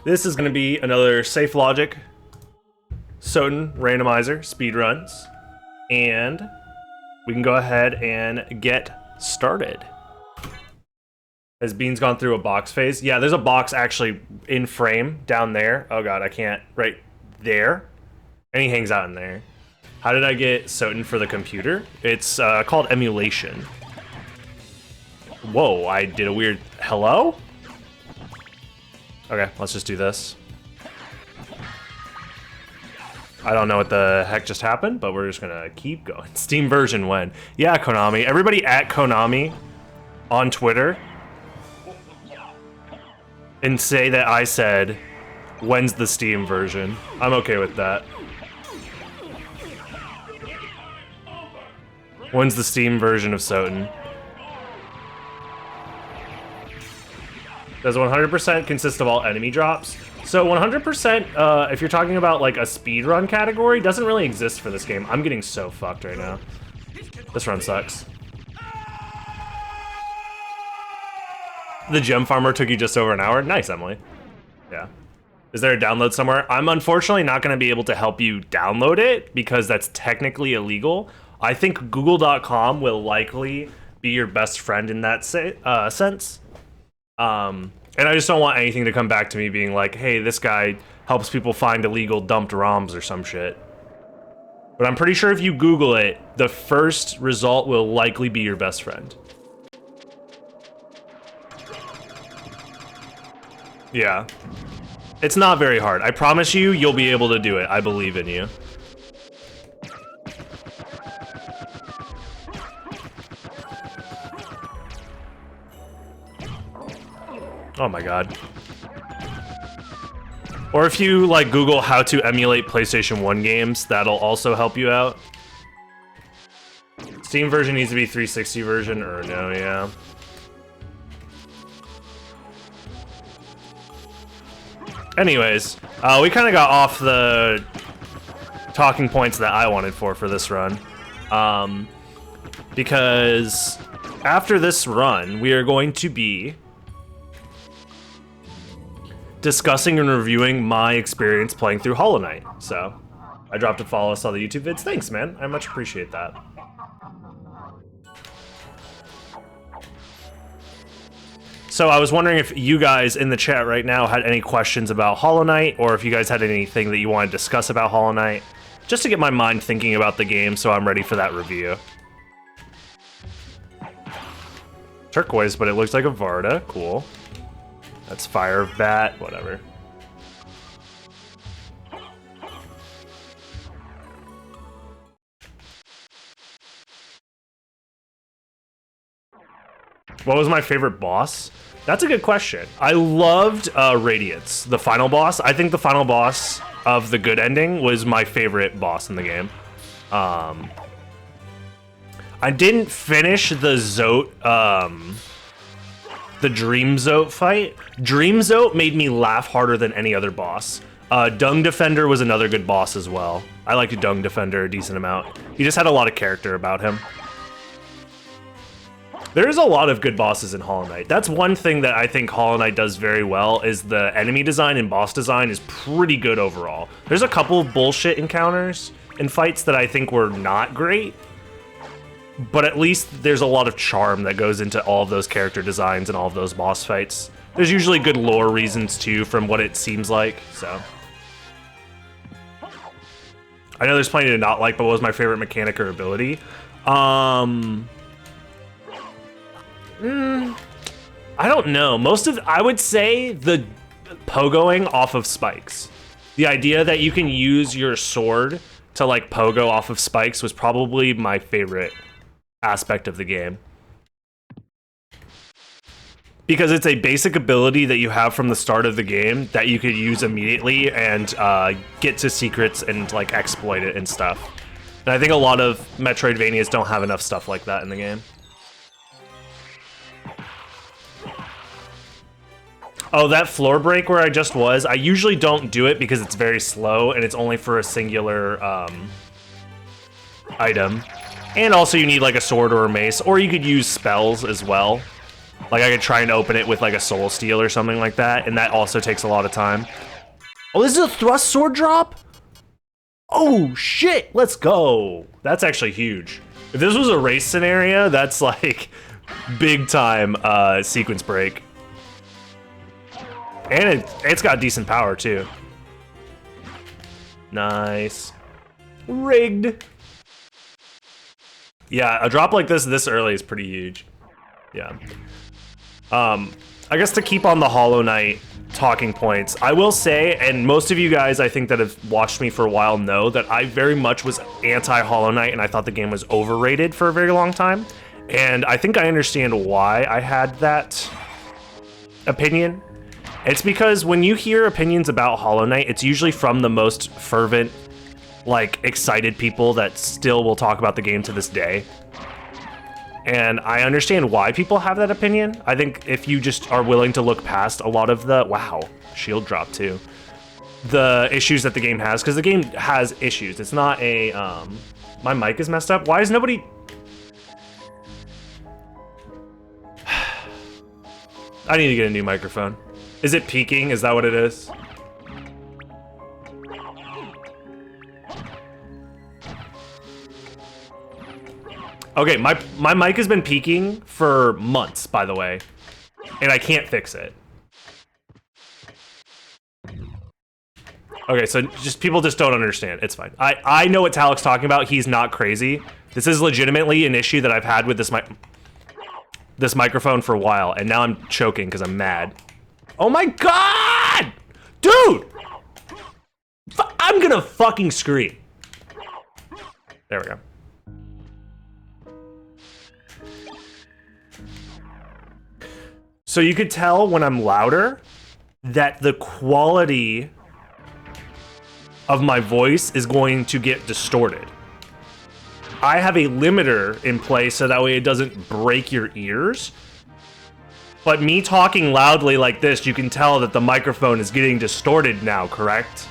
This is going to be another Safe Logic Soten randomizer speedruns, and we can go ahead and get started. Has Beans gone through a box phase? Yeah, there's a box actually in frame down there. Oh god, I can't. Right there. And he hangs out in there. How did I get Soten for the computer? It's called emulation. Whoa, I did a weird... Hello? Okay, let's just do this. I don't know what the heck just happened, but we're just gonna keep going. Steam version when? Yeah, Konami. Everybody at Konami on Twitter and say that I said, when's the Steam version? I'm okay with that. When's the Steam version of Soten? Does 100% consist of all enemy drops? So 100%, if you're talking about like a speedrun category, doesn't really exist for this game. I'm getting so fucked right now. This run sucks. The gem farmer took you just over an hour? Nice, Emily. Yeah. Is there a download somewhere? I'm unfortunately not going to be able to help you download it because that's technically illegal. I think Google.com will likely be your best friend in that sense. And I just don't want anything to come back to me being like, hey, this guy helps people find illegal dumped ROMs or some shit. But I'm pretty sure if you Google it, the first result will likely be your best friend. Yeah. It's not very hard. I promise you, you'll be able to do it. I believe in you. Oh my god. Or if you like Google how to emulate PlayStation 1 games, that'll also help you out. Steam version needs to be 360 version, or no, yeah. Anyways, we kind of got off the talking points that I wanted for this run. Because after this run, we are going to be discussing and reviewing my experience playing through Hollow Knight. So, I dropped a follow, saw the YouTube vids. Thanks, man. I much appreciate that. So, I was wondering if you guys in the chat right now had any questions about Hollow Knight, or if you guys had anything that you want to discuss about Hollow Knight, just to get my mind thinking about the game so I'm ready for that review. Turquoise, but it looks like a Varda. Cool. That's Fire Bat, whatever. What was my favorite boss? That's a good question. I loved Radiance, the final boss. I think the final boss of the good ending was my favorite boss in the game. I didn't finish the Zote, the Dream Zote fight. Dream Zote made me laugh harder than any other boss. Dung Defender was another good boss as well. I liked Dung Defender a decent amount. He just had a lot of character about him. There's a lot of good bosses in Hollow Knight. That's one thing that I think Hollow Knight does very well, is the enemy design and boss design is pretty good overall. There's a couple of bullshit encounters and fights that I think were not great, but at least there's a lot of charm that goes into all of those character designs and all of those boss fights. There's usually good lore reasons too, from what it seems like, so. I know there's plenty to not like, but what was my favorite mechanic or ability? I don't know. I would say the pogoing off of spikes. The idea that you can use your sword to like pogo off of spikes was probably my favorite aspect of the game, because it's a basic ability that you have from the start of the game that you could use immediately and get to secrets and like exploit it and stuff. And I think a lot of Metroidvanias don't have enough stuff like that in the game. Oh, that floor break where I just was, I usually don't do it because it's very slow and it's only for a singular item. And also you need like a sword or a mace, or you could use spells as well. Like I could try and open it with like a soul steel or something like that, and that also takes a lot of time. Oh, this is a thrust sword drop? Oh shit, let's go. That's actually huge. If this was a race scenario, that's like big time sequence break. And it's got decent power too. Nice. Rigged. Yeah, a drop like this early is pretty huge. Yeah. I guess to keep on the Hollow Knight talking points, I will say, and most of you guys I think that have watched me for a while know that I very much was anti-Hollow Knight and I thought the game was overrated for a very long time. And I think I understand why I had that opinion. It's because when you hear opinions about Hollow Knight, it's usually from the most fervent, like, excited people that still will talk about the game to this day. And I understand why people have that opinion. I think if you just are willing to look past a lot of the, wow, shield drop too, the issues that the game has, because the game has issues. It's not a, my mic is messed up. Why is nobody... I need to get a new microphone. Is it peaking? Is that what it is? Okay, my mic has been peaking for months, by the way, and I can't fix it. Okay, so people just don't understand. It's fine. I know what Talik's talking about. He's not crazy. This is legitimately an issue that I've had with this microphone for a while, and now I'm choking because I'm mad. Oh my god! Dude! I'm gonna fucking scream. There we go. So you could tell when I'm louder that the quality of my voice is going to get distorted. I have a limiter in place so that way it doesn't break your ears. But me talking loudly like this, you can tell that the microphone is getting distorted now, correct?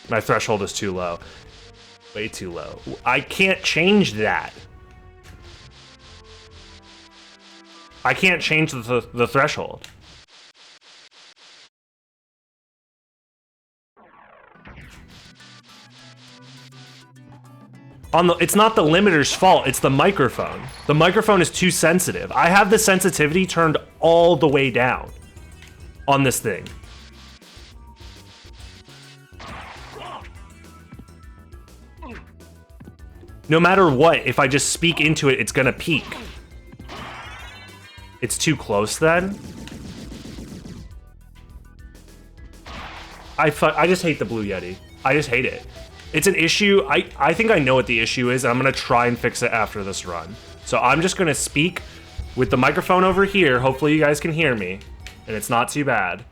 My threshold is too low. Way too low. I can't change that. I can't change the threshold. It's not the limiter's fault, it's the microphone. The microphone is too sensitive. I have the sensitivity turned all the way down on this thing. No matter what, if I just speak into it, it's gonna peak. It's too close then. I just hate the Blue Yeti. I just hate it. It's an issue. I think I know what the issue is, and I'm gonna try and fix it after this run. So I'm just gonna speak with the microphone over here. Hopefully you guys can hear me, and it's not too bad.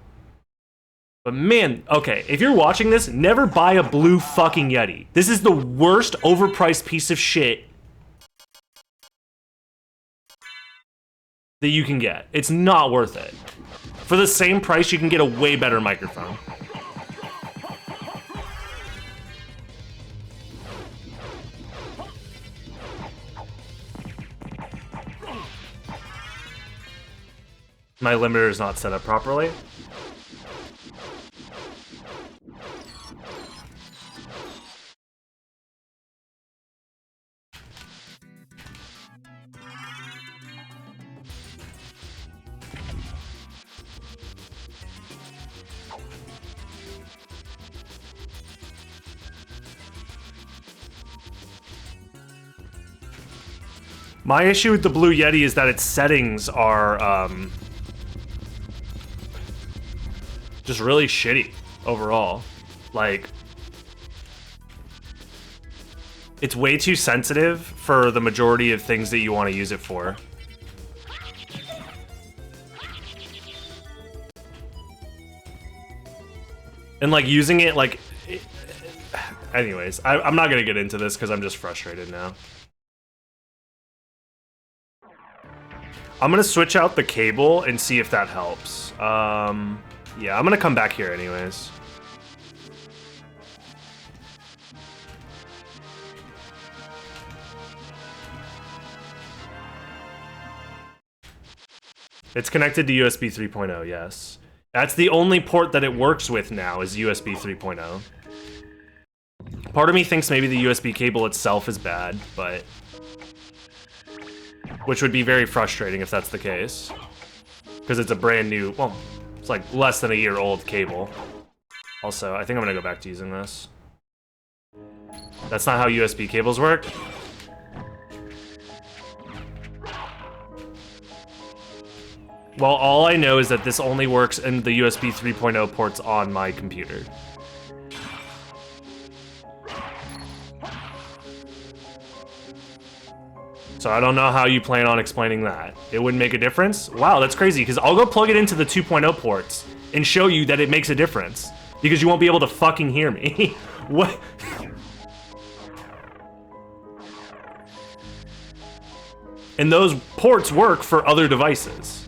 But man, okay, if you're watching this, never buy a blue fucking Yeti. This is the worst overpriced piece of shit that you can get. It's not worth it. For the same price, you can get a way better microphone. My limiter is not set up properly. My issue with the Blue Yeti is that its settings are just really shitty overall. Like, it's way too sensitive for the majority of things that you want to use it for. And like using it like... Anyways, I'm not gonna get into this because I'm just frustrated now. I'm gonna switch out the cable and see if that helps. Yeah, I'm gonna come back here anyways. It's connected to USB 3.0, yes. That's the only port that it works with now is USB 3.0. Part of me thinks maybe the USB cable itself is bad, but... which would be very frustrating if that's the case. Because it's a brand new, well, it's like less than a year old cable. Also, I think I'm gonna go back to using this. That's not how USB cables work. Well, all I know is that this only works in the USB 3.0 ports on my computer. So I don't know how you plan on explaining that. It wouldn't make a difference? Wow, that's crazy, because I'll go plug it into the 2.0 ports and show you that it makes a difference. Because you won't be able to fucking hear me. What? And those ports work for other devices.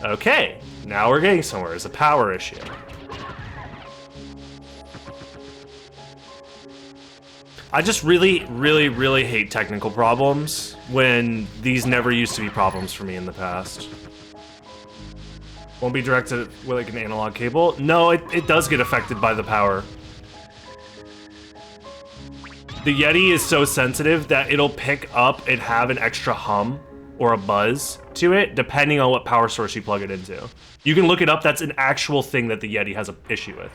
Okay, now we're getting somewhere. It's a power issue. I just really, really, really hate technical problems when these never used to be problems for me in the past. Won't be directed with like an analog cable. No, it does get affected by the power. The Yeti is so sensitive that it'll pick up and have an extra hum or a buzz to it, depending on what power source you plug it into. You can look it up, that's an actual thing that the Yeti has an issue with.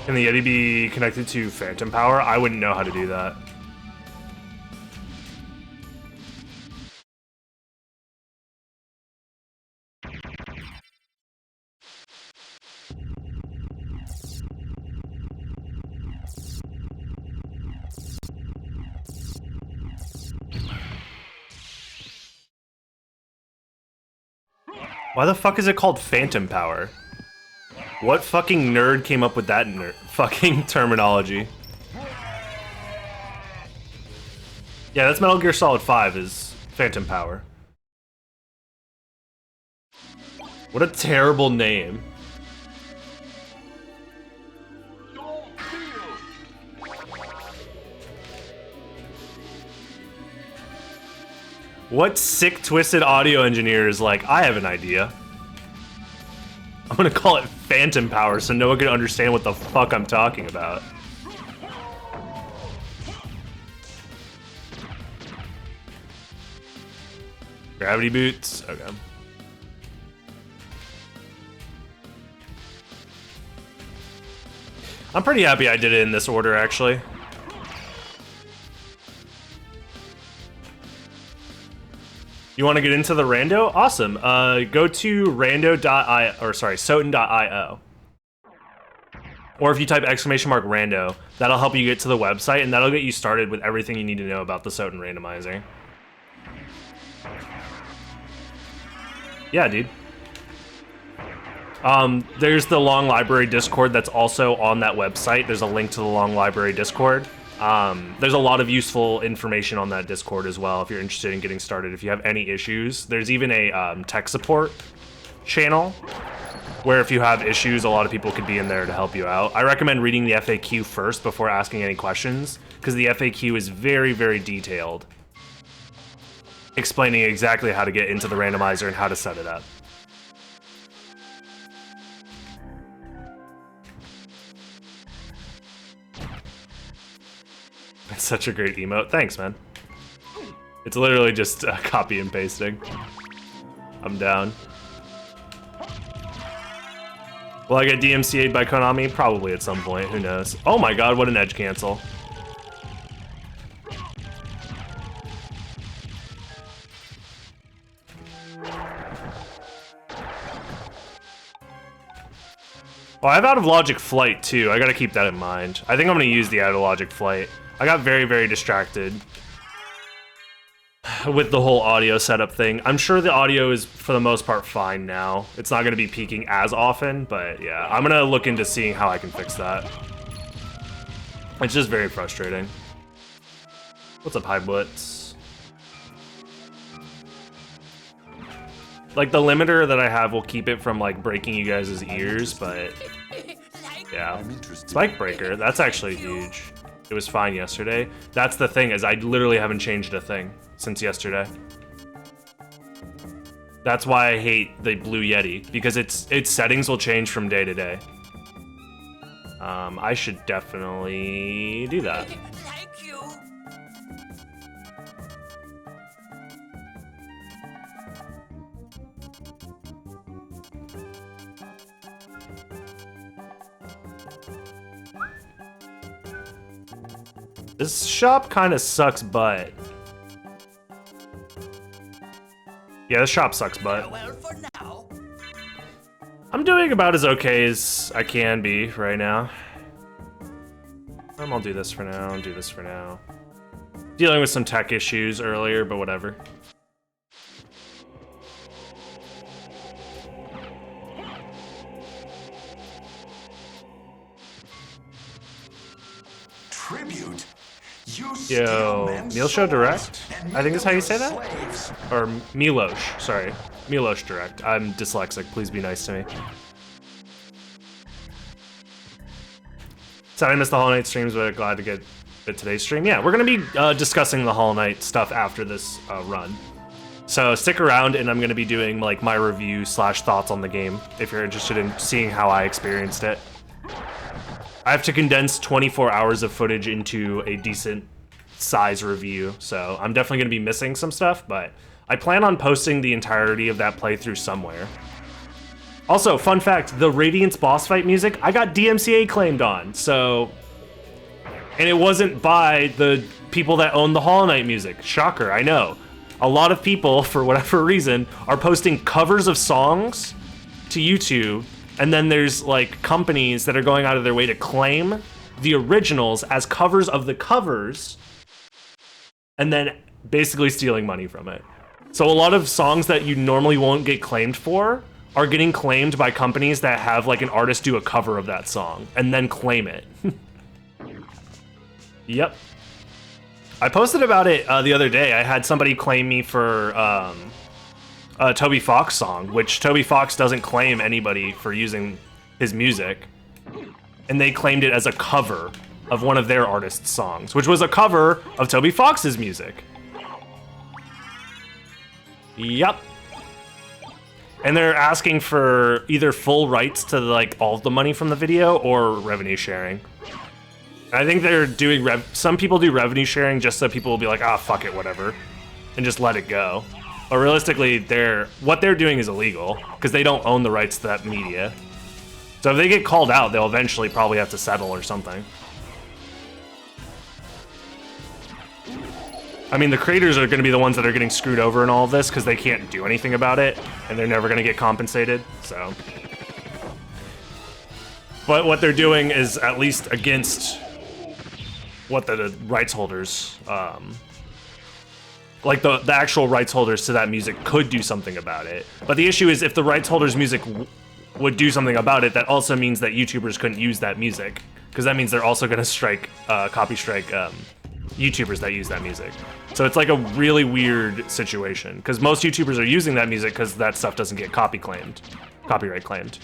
Can the Yeti be connected to phantom power? I wouldn't know how to do that. Why the fuck is it called phantom power? What fucking nerd came up with that fucking terminology? Yeah, that's Metal Gear Solid 5 is phantom power. What a terrible name. What sick, twisted audio engineer is like, I have an idea. I'm gonna call it phantom power so no one can understand what the fuck I'm talking about. Gravity boots? Okay. I'm pretty happy I did it in this order, actually. You want to get into the rando? Awesome. Go to soten.io. Or if you type !rando, that'll help you get to the website, and that'll get you started with everything you need to know about the Soten randomizer. Yeah, dude. There's the Long Library Discord that's also on that website. There's a link to the Long Library Discord. There's a lot of useful information on that Discord as well if you're interested in getting started. If you have any issues, there's even a tech support channel where if you have issues, a lot of people could be in there to help you out. I recommend reading the FAQ first before asking any questions, because the FAQ is very, very detailed, explaining exactly how to get into the randomizer and how to set it up. It's such a great emote. Thanks, man. It's literally just copy and pasting. I'm down. Will I get DMCA'd by Konami? Probably at some point. Who knows? Oh my god, what an edge cancel. Oh, I have out of logic flight too. I gotta keep that in mind. I think I'm gonna use the out of logic flight. I got very, very distracted. with the whole audio setup thing. I'm sure the audio is, for the most part, fine now. It's not going to be peaking as often, but yeah, I'm going to look into seeing how I can fix that. It's just very frustrating. What's up, High Blitz? Like, the limiter that I have will keep it from, like, breaking you guys' ears, but yeah. Spike breaker, that's actually huge. It was fine yesterday. That's the thing, is I literally haven't changed a thing since yesterday. That's why I hate the Blue Yeti, because its settings will change from day to day. I should definitely do that. Thank you. This shop kind of sucks butt. Yeah, this shop sucks butt. Well, for now. I'm doing about as okay as I can be right now. I'll do this for now, and do this for now. Dealing with some tech issues earlier, but whatever. Tribute. Yo, Meal Show Direct? I think is how you say that? Or Milosh, sorry. Milosh Direct. I'm dyslexic, please be nice to me. Sorry I missed the Hollow Knight streams, but glad to get today's stream. Yeah, we're gonna be discussing the Hollow Knight stuff after this run. So stick around, and I'm gonna be doing like my review / thoughts on the game, if you're interested in seeing how I experienced it. I have to condense 24 hours of footage into a decent size review, so I'm definitely going to be missing some stuff, but I plan on posting the entirety of that playthrough somewhere. Also, fun fact, the Radiance boss fight music, I got DMCA claimed on, so... And it wasn't by the people that own the Hollow Knight music. Shocker, I know. A lot of people, for whatever reason, are posting covers of songs to YouTube, and then there's like companies that are going out of their way to claim the originals as covers of the covers, and then basically stealing money from it. So a lot of songs that you normally won't get claimed for are getting claimed by companies that have like an artist do a cover of that song and then claim it. Yep. I posted about it the other day. I had somebody claim me for a Toby Fox song, which Toby Fox doesn't claim anybody for using his music. And they claimed it as a cover of one of their artists' songs, which was a cover of Toby Fox's music. Yep. And they're asking for either full rights to like all of the money from the video or revenue sharing. I think they're doing some people do revenue sharing just so people will be like, ah, fuck it, whatever, and just let it go. But realistically, what they're doing is illegal because they don't own the rights to that media. So if they get called out, they'll eventually probably have to settle or something. I mean, the creators are going to be the ones that are getting screwed over in all of this because they can't do anything about it, and they're never going to get compensated, so. But what they're doing is at least against what the rights holders, like the actual rights holders to that music could do something about it. But the issue is if the rights holders' music would do something about it, that also means that YouTubers couldn't use that music, because that means they're also going to strike, copy strike YouTubers that use that music. So it's like a really weird situation, because most YouTubers are using that music because that stuff doesn't get copyright claimed.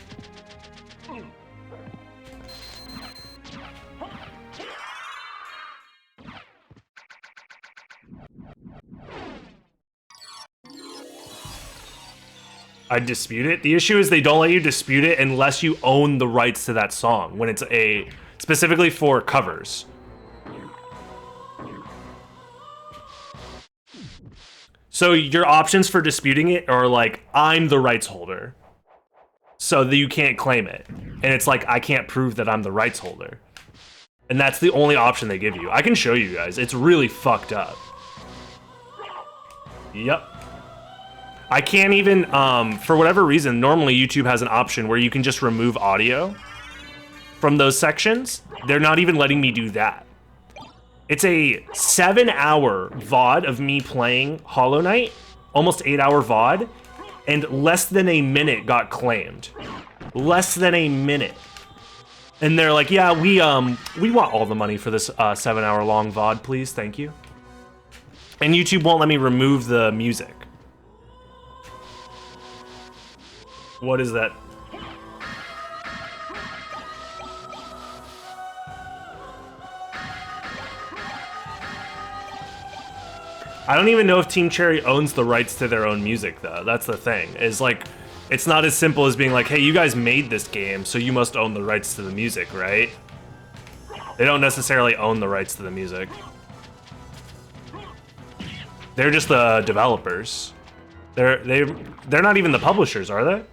I dispute it. The issue is they don't let you dispute it unless you own the rights to that song, when it's specifically for covers. So your options for disputing it are like, I'm the rights holder, so that you can't claim it. And it's like, I can't prove that I'm the rights holder. And that's the only option they give you. I can show you guys. It's really fucked up. Yep. I can't even, for whatever reason, normally YouTube has an option where you can just remove audio from those sections. They're not even letting me do that. It's a 7-hour VOD of me playing Hollow Knight, almost 8-hour VOD, and less than a minute got claimed. Less than a minute. And they're like, yeah, we want all the money for this 7-hour long VOD, please, thank you. And YouTube won't let me remove the music. What is that? I don't even know if Team Cherry owns the rights to their own music, though. That's the thing. Is like, it's not as simple as being like, hey, you guys made this game, so you must own the rights to the music, right? They don't necessarily own the rights to the music. They're just the developers. They're not even the publishers, are they?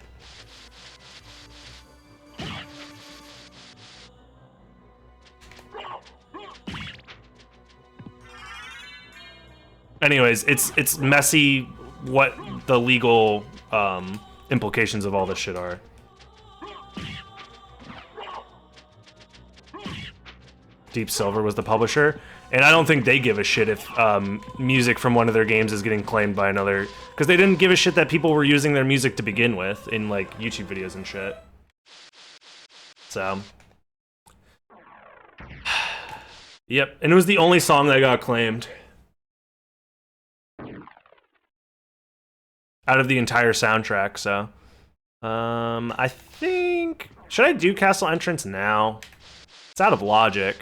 Anyways, it's messy what the legal implications of all this shit are. Deep Silver was the publisher, and I don't think they give a shit if music from one of their games is getting claimed by another, because they didn't give a shit that people were using their music to begin with in like YouTube videos and shit. So, yep, and it was the only song that got claimed out of the entire soundtrack. So, I think, should I do Castle Entrance now? It's out of logic.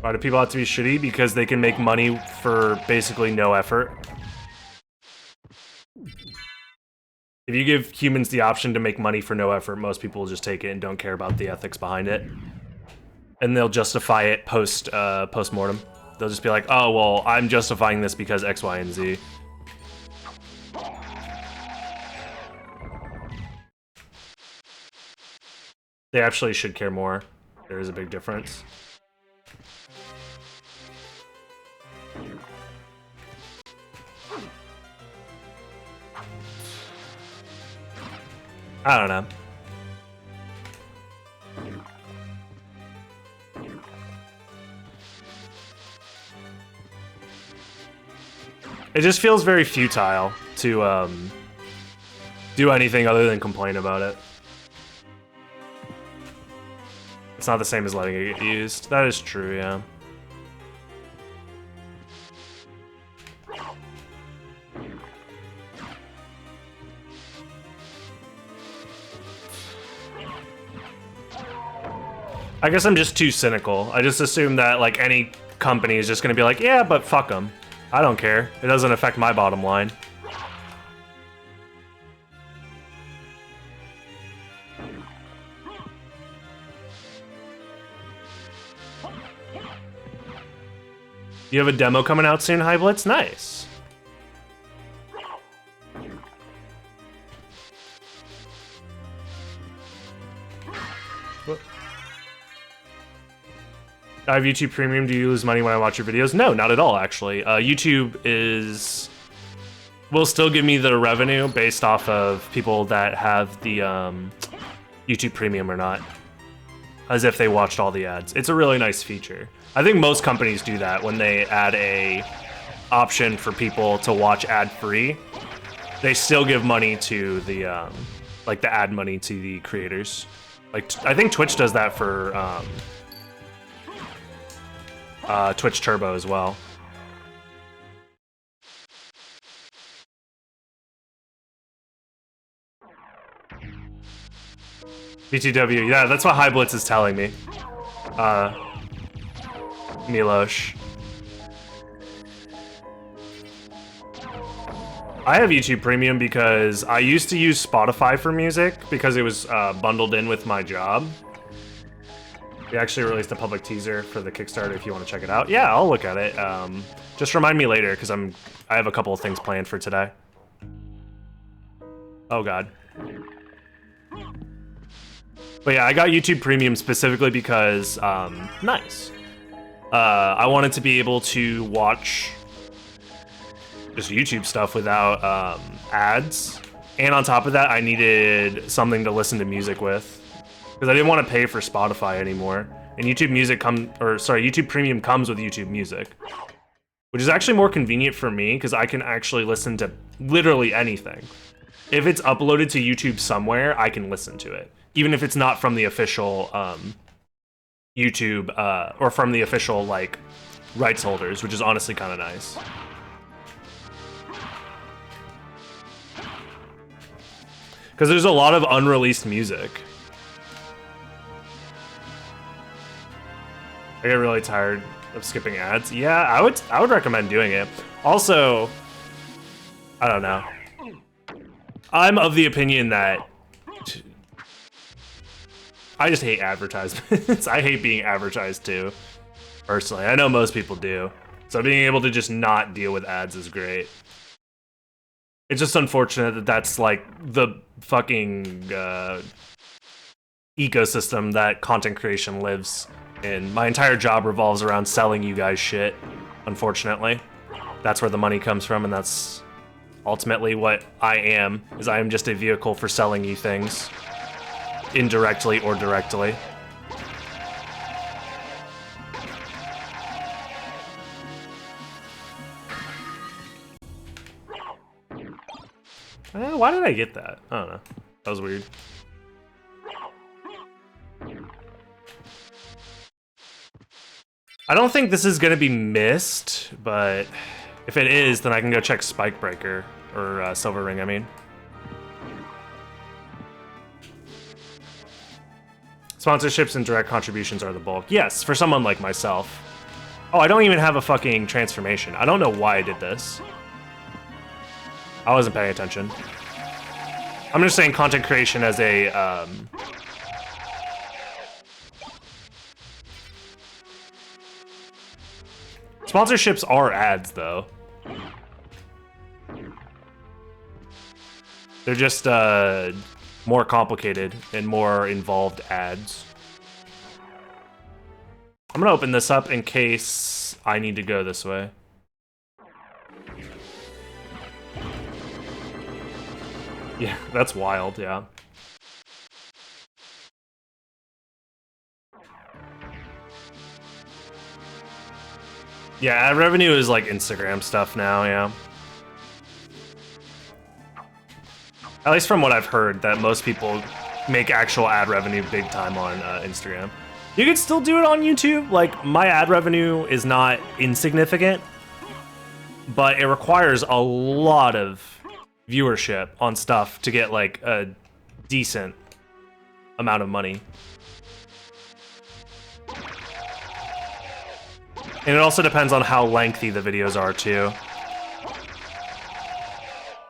Why do people have to be shitty? Because they can make money for basically no effort. If you give humans the option to make money for no effort, most people will just take it and don't care about the ethics behind it. And they'll justify it post-mortem. They'll just be like, oh, well, I'm justifying this because X, Y, and Z. They actually should care more. There is a big difference. I don't know. It just feels very futile to do anything other than complain about it. It's not the same as letting it get used. That is true, yeah. I guess I'm just too cynical. I just assume that like any company is just gonna be like, yeah, but fuck them. I don't care. It doesn't affect my bottom line. You have a demo coming out soon, Blitz? Nice. I have YouTube Premium. Do you lose money when I watch your videos? No, not at all, actually. YouTube will still give me the revenue based off of people that have the YouTube Premium or not, as if they watched all the ads. It's a really nice feature. I think most companies do that when they add a option for people to watch ad-free. They still give money to the like the ad money to the creators. Like I think Twitch does that for Twitch Turbo as well. BTW, yeah, that's what Blitz is telling me. Milosh. I have YouTube Premium because I used to use Spotify for music because it was bundled in with my job. We actually released a public teaser for the Kickstarter if you want to check it out. Yeah, I'll look at it. Just remind me later because I have a couple of things planned for today. Oh god. But yeah, I got YouTube Premium specifically because, nice. I wanted to be able to watch just YouTube stuff without ads. And on top of that, I needed something to listen to music with because I didn't want to pay for Spotify anymore. And YouTube Premium comes with YouTube Music, which is actually more convenient for me because I can actually listen to literally anything. If it's uploaded to YouTube somewhere, I can listen to it, even if it's not from the official YouTube or from the official like rights holders, which is honestly kind of nice. Because there's a lot of unreleased music. I get really tired of skipping ads. Yeah, I would recommend doing it. Also, I don't know. I'm of the opinion that I just hate advertisements. I hate being advertised to, personally. I know most people do. So being able to just not deal with ads is great. It's just unfortunate that that's like the fucking ecosystem that content creation lives in. My entire job revolves around selling you guys shit, unfortunately. That's where the money comes from, and that's ultimately what I am, is I am just a vehicle for selling you things, indirectly or directly. Why did I get that? I don't know. That was weird. I don't think this is gonna be missed, but if it is, then I can go check Spikebreaker, or Silver Ring, I mean. Sponsorships and direct contributions are the bulk. Yes, for someone like myself. Oh, I don't even have a fucking transformation. I don't know why I did this. I wasn't paying attention. I'm just saying content creation as a, Sponsorships are ads, though. They're just, more complicated and more involved ads. I'm gonna open this up in case I need to go this way. Yeah, that's wild, yeah. Yeah, ad revenue is like Instagram stuff now, yeah. At least from what I've heard, that most people make actual ad revenue big time on Instagram. You can still do it on YouTube. Like, my ad revenue is not insignificant, but it requires a lot of viewership on stuff to get like a decent amount of money. And it also depends on how lengthy the videos are too.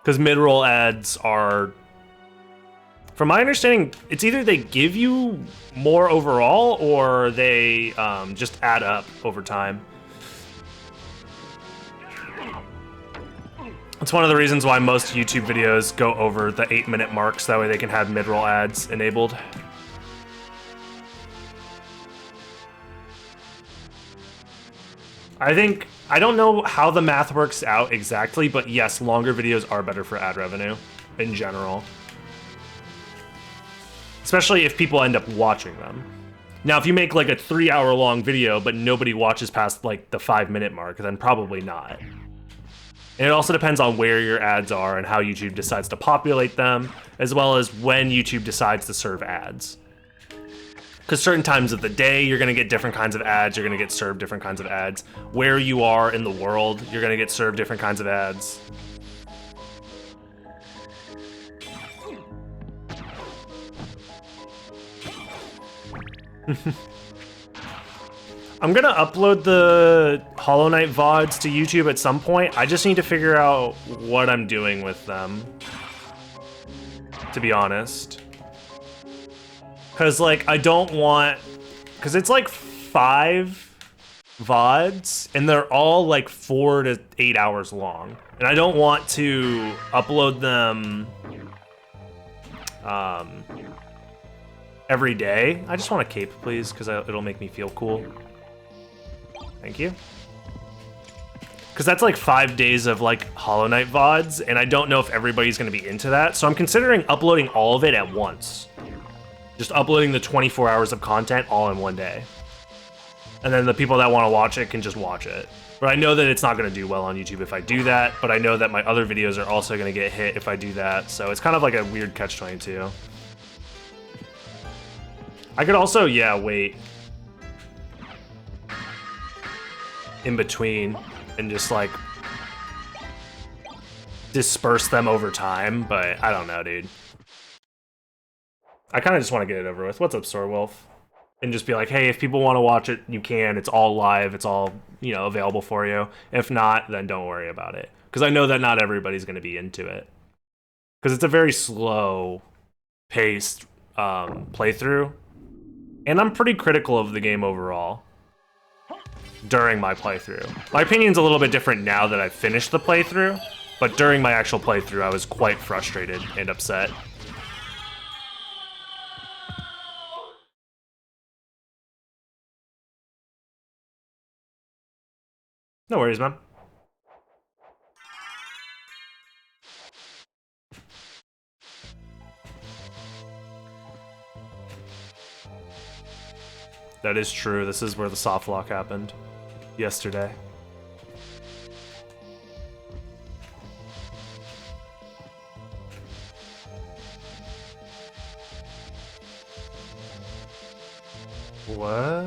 Because mid-roll ads are, from my understanding, it's either they give you more overall or they just add up over time. It's one of the reasons why most YouTube videos go over the 8-minute marks, that way they can have mid-roll ads enabled. I don't know how the math works out exactly, but yes, longer videos are better for ad revenue in general. Especially if people end up watching them. Now, if you make like a 3-hour-long video, but nobody watches past like the 5-minute mark, then probably not. And it also depends on where your ads are and how YouTube decides to populate them, as well as when YouTube decides to serve ads. Because certain times of the day, you're going to get different kinds of ads, you're going to get served different kinds of ads. Where you are in the world, you're going to get served different kinds of ads. I'm gonna upload the Hollow Knight VODs to YouTube at some point. I just need to figure out what I'm doing with them, to be honest. Cause like, I don't want, cause it's like 5 VODs and they're all like 4 to 8 hours long. And I don't want to upload them every day. I just want a cape, please, cause it'll make me feel cool. Thank you. because that's like 5 days of like Hollow Knight VODs, and I don't know if everybody's gonna be into that. So I'm considering uploading all of it at once. Just uploading the 24 hours of content all in one day. And then the people that wanna watch it can just watch it. But I know that it's not gonna do well on YouTube if I do that, but I know that my other videos are also gonna get hit if I do that. So it's kind of like a weird catch-22. I could also, yeah, wait in between and just like disperse them over time, but I don't know, dude. I kind of just want to get it over with. What's up, Storewolf? And just be like, hey, if people want to watch it, you can. It's all live. It's all, you know, available for you. If not, then don't worry about it. Because I know that not everybody's going to be into it. Because it's a very slow-paced playthrough. And I'm pretty critical of the game overall during my playthrough. My opinion's a little bit different now that I've finished the playthrough, but during my actual playthrough, I was quite frustrated and upset. No worries, man. That is true. This is where the soft lock happened yesterday. What?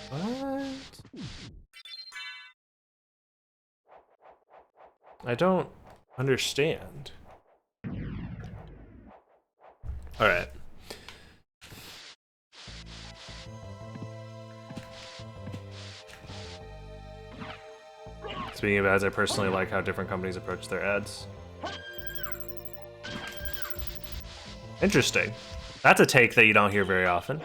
What? I don't understand. All right. Speaking of ads, I personally like how different companies approach their ads. Interesting. That's a take that you don't hear very often.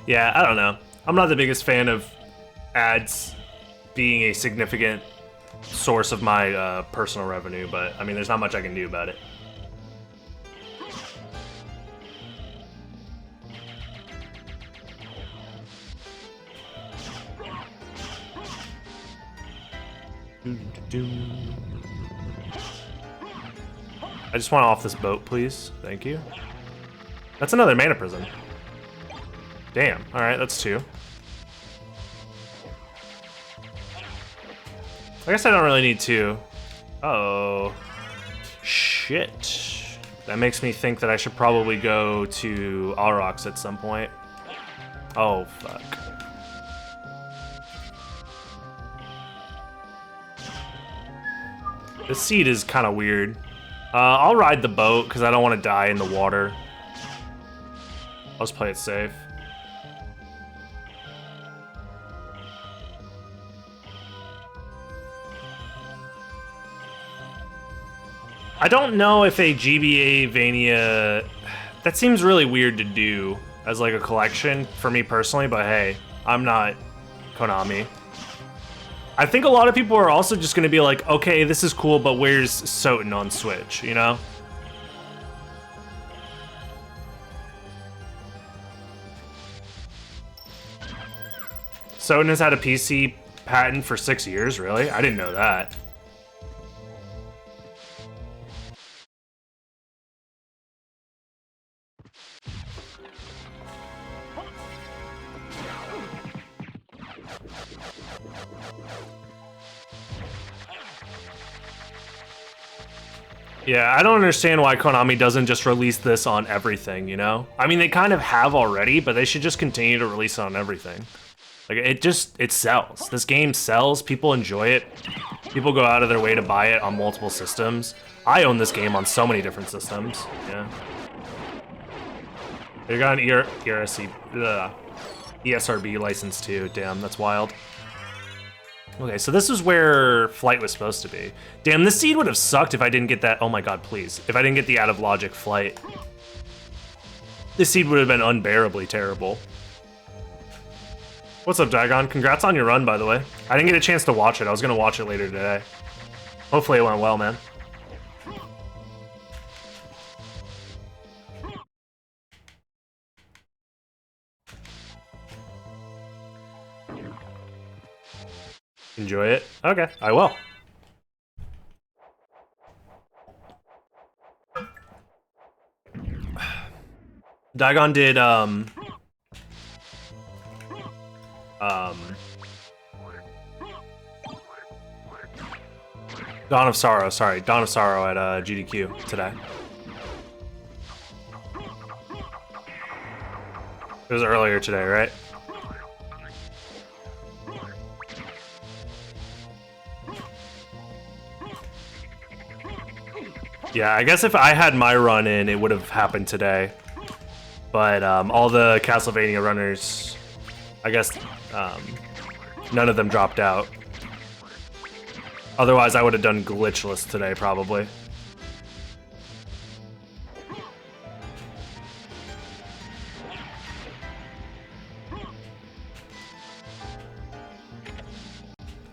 Yeah, I don't know. I'm not the biggest fan of ads being a significant source of my personal revenue, but I mean, there's not much I can do about it. I just want off this boat, please. Thank you. That's another mana prism. Damn. All right, that's 2. I guess I don't really need 2. Oh, shit. That makes me think that I should probably go to Alrox at some point. Oh, fuck. This seed is kind of weird. I'll ride the boat because I don't want to die in the water. I'll just play it safe. I don't know if a GBA Vania... That seems really weird to do as like a collection for me personally, but hey, I'm not Konami. I think a lot of people are also just gonna be like, okay, this is cool, but where's Soten on Switch, you know? Soten has had a PC patent for 6 years, really? I didn't know that. Yeah, I don't understand why Konami doesn't just release this on everything, you know? I mean, they kind of have already, but they should just continue to release it on everything. Like, it sells. This game sells, people enjoy it. People go out of their way to buy it on multiple systems. I own this game on so many different systems, yeah. They got an ESRB license too, damn, that's wild. Okay, so this is where Flight was supposed to be. Damn, this seed would have sucked if I didn't get that. Oh my god, please. If I didn't get the out of logic Flight. This seed would have been unbearably terrible. What's up, Dagon? Congrats on your run, by the way. I didn't get a chance to watch it. I was gonna watch it later today. Hopefully it went well, man. Enjoy it? Okay, I will. Dagon did, Dawn of Sorrow, sorry. Dawn of Sorrow at GDQ today. It was earlier today, right? Yeah, I guess if I had my run in, it would have happened today. But all the Castlevania runners, I guess none of them dropped out. Otherwise, I would have done glitchless today, probably.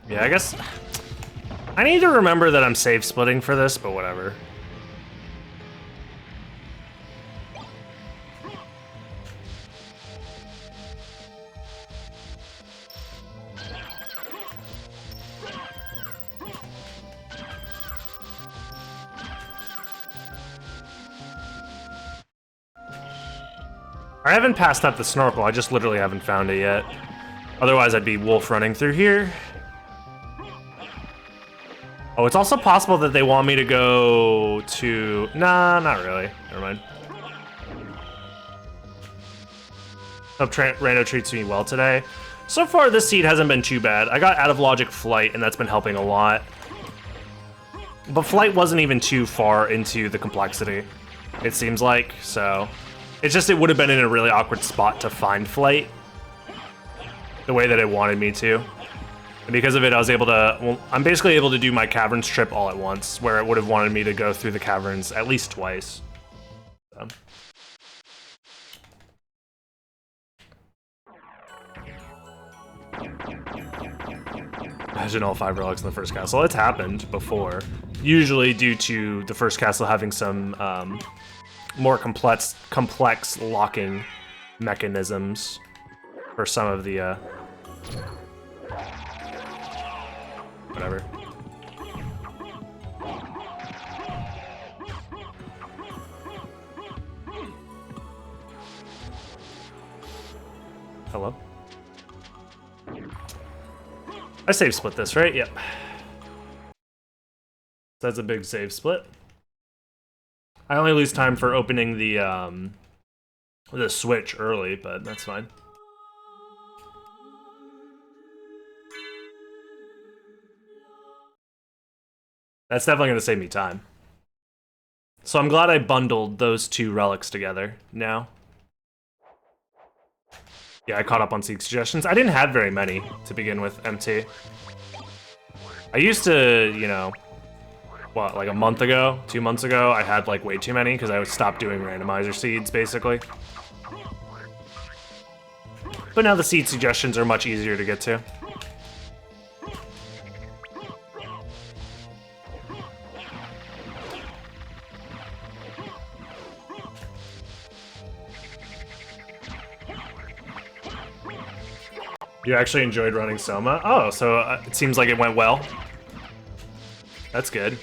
Yeah, I guess I need to remember that I'm save splitting for this, but whatever. I haven't passed up the snorkel, I just literally haven't found it yet. Otherwise, I'd be wolf running through here. Oh, it's also possible that they want me to go to... Nah, not really. Never mind. Hope Rando treats me well today. So far, this seed hasn't been too bad. I got out of logic flight, and that's been helping a lot. But flight wasn't even too far into the complexity, it seems like, so... It's just it would have been in a really awkward spot to find flight. The way that it wanted me to. And because of it, I was able to... Well, I'm basically able to do my caverns trip all at once, where it would have wanted me to go through the caverns at least twice. So. Imagine all 5 relics in the first castle. It's happened before. Usually due to the first castle having some more complex locking mechanisms for some of the whatever. Hello? I save split this, right? Yep. That's a big save split. I only lose time for opening the switch early, but that's fine. That's definitely going to save me time. So I'm glad I bundled those 2 relics together now. Yeah, I caught up on seed suggestions. I didn't have very many to begin with, MT. I used to, you know, what, like a month ago, 2 months ago, I had like way too many because I would stop doing randomizer seeds, basically. But now the seed suggestions are much easier to get to. You actually enjoyed running Soma? Oh, so it seems like it went well. That's good.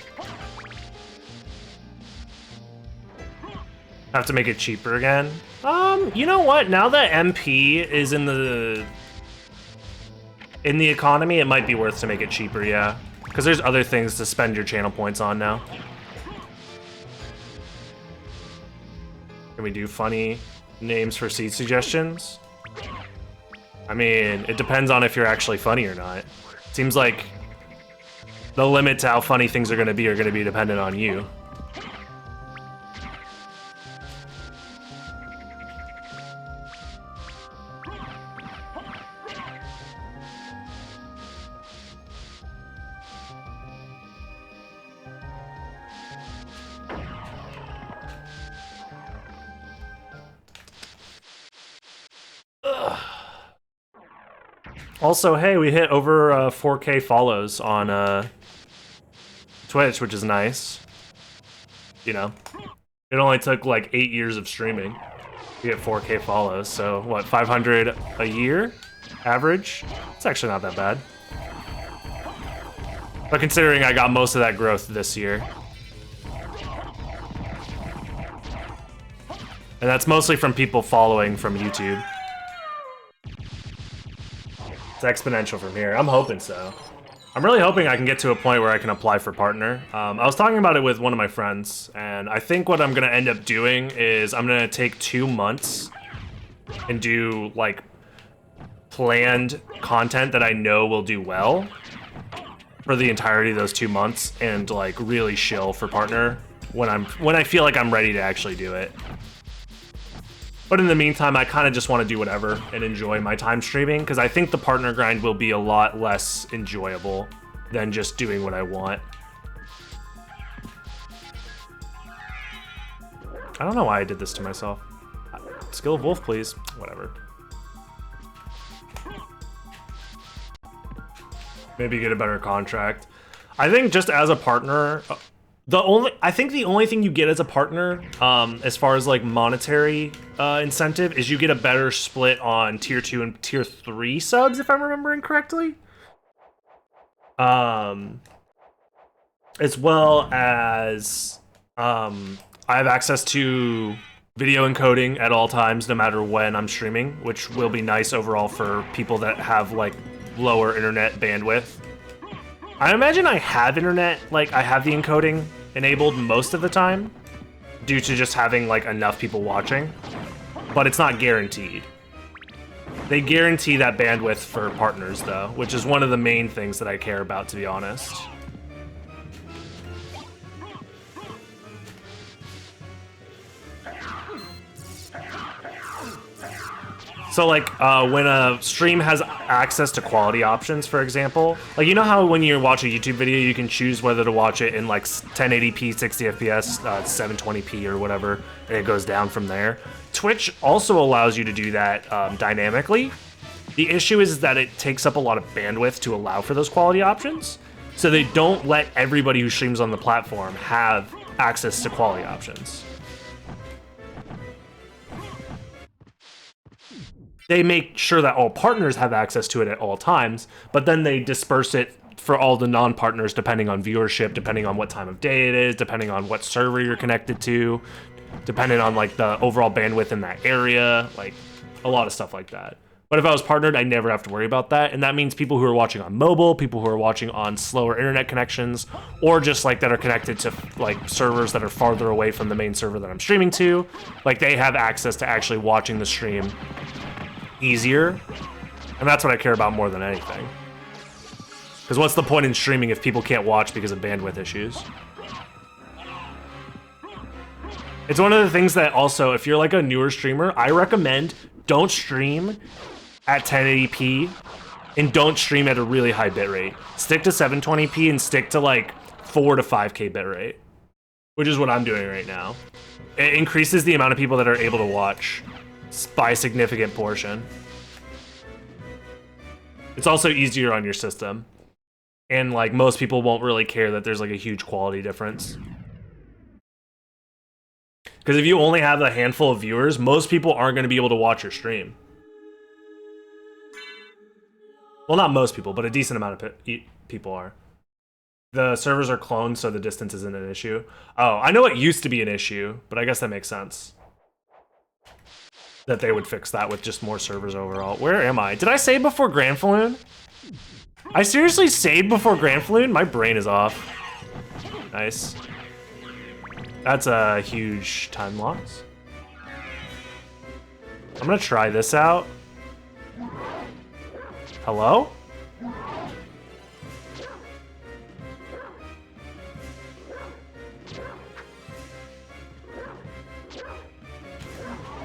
Have to make it cheaper again? You know what? Now that MP is in the economy, it might be worth to make it cheaper, yeah. Because there's other things to spend your channel points on now. Can we do funny names for seed suggestions? I mean, it depends on if you're actually funny or not. Seems like the limit to how funny things are going to be dependent on you. Also, hey, we hit over 4K follows on Twitch, which is nice. You know, it only took like 8 years of streaming to get 4K follows. So what, 500 a year average? It's actually not that bad. But considering I got most of that growth this year. And that's mostly from people following from YouTube. It's exponential from here. I'm hoping so. I'm really hoping I can get to a point where I can apply for partner. I was talking about it with one of my friends, and I think what I'm gonna end up doing is I'm gonna take 2 months and do like planned content that I know will do well for the entirety of those 2 months, and like really shill for partner when I feel like I'm ready to actually do it. But in the meantime, I kind of just want to do whatever and enjoy my time streaming, because I think the partner grind will be a lot less enjoyable than just doing what I want. I don't know why I did this to myself. Skill of Wolf, please. Whatever. Maybe get a better contract. I think just as a partner, I think the only thing you get as a partner, as far as like monetary incentive, is you get a better split on tier 2 and tier 3 subs, if I'm remembering correctly. As well as I have access to video encoding at all times, no matter when I'm streaming, which will be nice overall for people that have like lower internet bandwidth. I imagine I have internet, like I have the encoding enabled most of the time due to just having like enough people watching, but it's not guaranteed. They guarantee that bandwidth for partners though, which is one of the main things that I care about, to be honest. So like when a stream has access to quality options, for example, like you know how when you watch a YouTube video, you can choose whether to watch it in like 1080p, 60 FPS, 720p or whatever, and it goes down from there. Twitch also allows you to do that dynamically. The issue is that it takes up a lot of bandwidth to allow for those quality options. So they don't let everybody who streams on the platform have access to quality options. They make sure that all partners have access to it at all times, but then they disperse it for all the non-partners depending on viewership, depending on what time of day it is, depending on what server you're connected to, depending on like the overall bandwidth in that area, like a lot of stuff like that. But if I was partnered, I never have to worry about that, and that means people who are watching on mobile, people who are watching on slower internet connections, or just like that are connected to like servers that are farther away from the main server that I'm streaming to, like they have access to actually watching the stream easier, and that's what I care about more than anything. Because what's the point in streaming if people can't watch because of bandwidth issues? It's one of the things that also, if you're like a newer streamer, I recommend don't stream at 1080p and don't stream at a really high bitrate. Stick to 720p and stick to like 4 to 5k bitrate, which is what I'm doing right now. It increases the amount of people that are able to watch by a significant portion. It's also easier on your system, and like most people won't really care that there's like a huge quality difference. Because if you only have a handful of viewers, most people aren't going to be able to watch your stream. Well, not most people, but a decent amount of people are. The servers are cloned, so the distance isn't an issue. Oh, I know it used to be an issue, but I guess that makes sense that they would fix that with just more servers overall. Where am I? Did I save before Grand Falloon? I seriously saved before Grand Falloon? My brain is off. Nice. That's a huge time loss. I'm gonna try this out. Hello?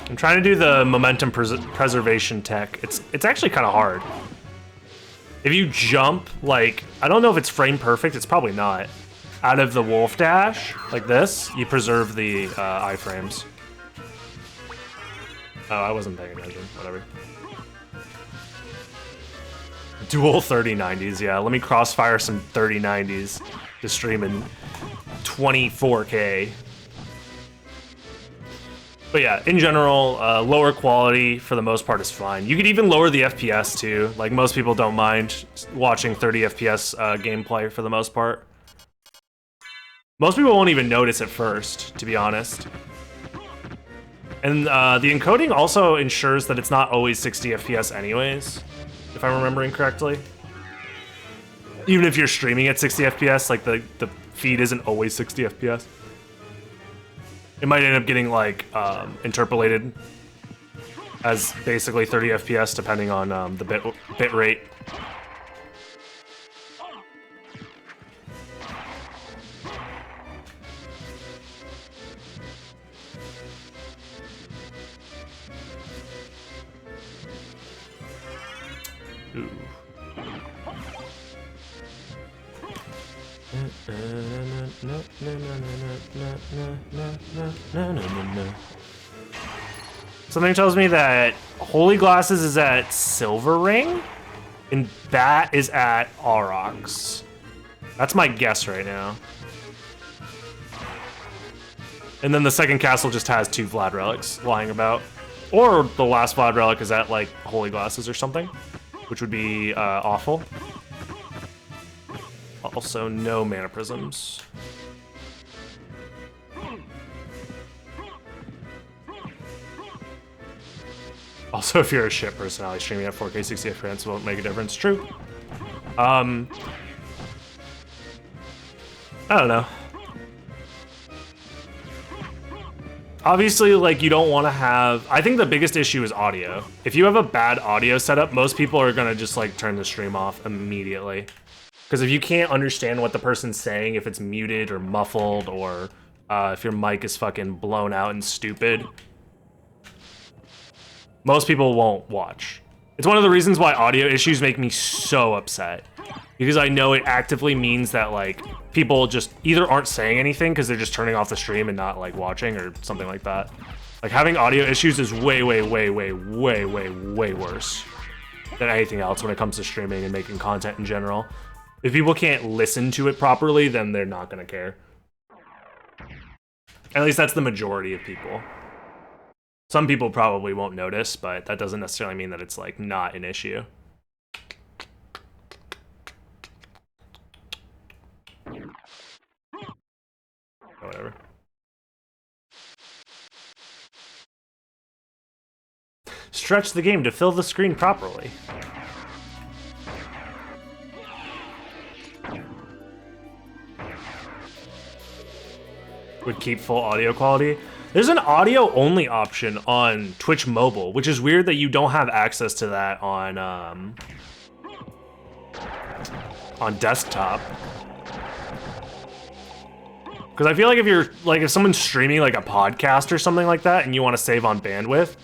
I'm trying to do the momentum preservation tech. It's actually kind of hard. If you jump, like, I don't know if it's frame perfect, it's probably not. Out of the wolf dash, like this, you preserve the iframes. Oh, I wasn't paying attention, whatever. Dual 3090s, yeah. Let me crossfire some 3090s to stream in 24K. But yeah, in general, lower quality for the most part is fine. You could even lower the FPS too. Like, most people don't mind watching 30 FPS gameplay for the most part. Most people won't even notice at first, to be honest. And the encoding also ensures that it's not always 60 FPS anyways, if I'm remembering correctly. Even if you're streaming at 60 FPS, like the feed isn't always 60 FPS. It might end up getting like interpolated as basically 30 FPS depending on the bit rate. Ooh. Something tells me that Holy Glasses is at Silver Ring, and Bat is at Aurochs. That's my guess right now. And then the second castle just has 2 Vlad relics lying about. Or the last Vlad relic is at, like, Holy Glasses or something, which would be awful. Also, no mana prisms. Also, if you're a shit personality, streaming at 4K 60 FPS won't make a difference. True. I don't know. Obviously, like, you don't want to have... I think the biggest issue is audio. If you have a bad audio setup, most people are going to just, like, turn the stream off immediately. Because if you can't understand what the person's saying, if it's muted or muffled, or if your mic is fucking blown out and stupid, most people won't watch. It's one of the reasons why audio issues make me so upset. Because I know it actively means that, like, people just either aren't saying anything because they're just turning off the stream and not, like, watching or something like that. Like, having audio issues is way worse than anything else when it comes to streaming and making content in general. If people can't listen to it properly, then they're not gonna care. At least that's the majority of people. Some people probably won't notice, but that doesn't necessarily mean that it's, like, not an issue. Oh, whatever. Stretch the game to fill the screen properly. Would keep full audio quality. There's an audio only option on Twitch Mobile, which is weird that you don't have access to that on desktop. Because I feel like if someone's streaming like a podcast or something like that and you want to save on bandwidth,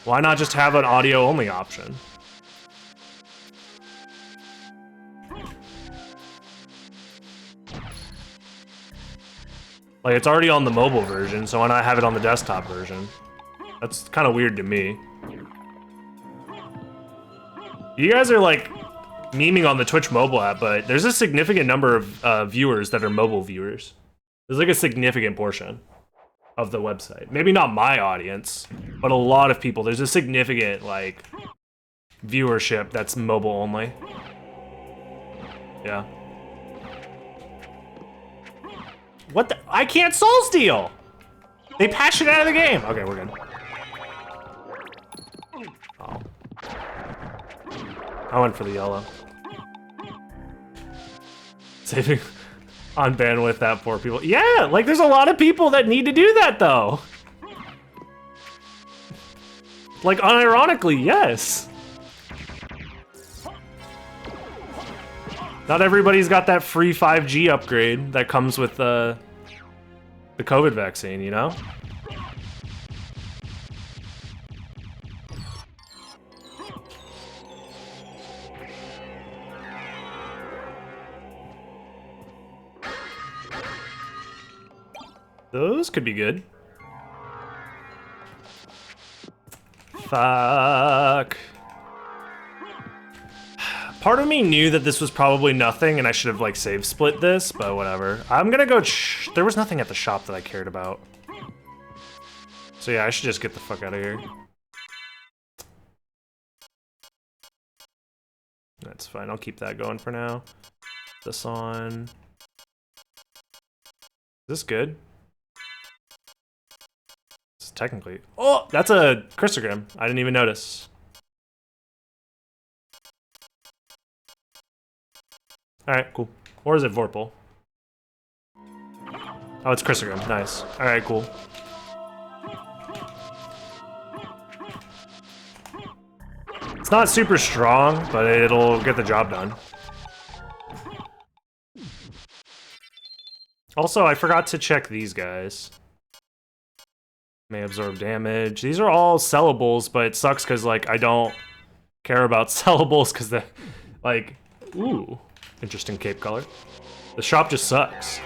why not just have an audio only option? Like, it's already on the mobile version, so why not have it on the desktop version? That's kind of weird to me. You guys are, like, memeing on the Twitch mobile app, but there's a significant number of viewers that are mobile viewers. There's, like, a significant portion of the website. Maybe not my audience, but a lot of people. There's a significant, like, viewership that's mobile only. Yeah. What the? I can't soul steal! They patched it out of the game! Okay, we're good. Oh. I went for the yellow. Saving on bandwidth that poor people. Yeah, like there's a lot of people that need to do that though. Like unironically, yes. Not everybody's got that free 5G upgrade that comes with the COVID vaccine, you know? Those could be good. Fuck. Part of me knew that this was probably nothing and I should have like save split this, but whatever. I'm gonna go, there was nothing at the shop that I cared about. So yeah, I should just get the fuck out of here. That's fine, I'll keep that going for now. This on. Is this good? This is technically, oh, that's a Christogram. I didn't even notice. All right, cool. Or is it Vorpal? Oh, it's Christogram. Nice. All right, cool. It's not super strong, but it'll get the job done. Also, I forgot to check these guys. May absorb damage. These are all sellables, but it sucks because, like, I don't care about sellables because they're, like, ooh. Interesting cape color. The shop just sucks.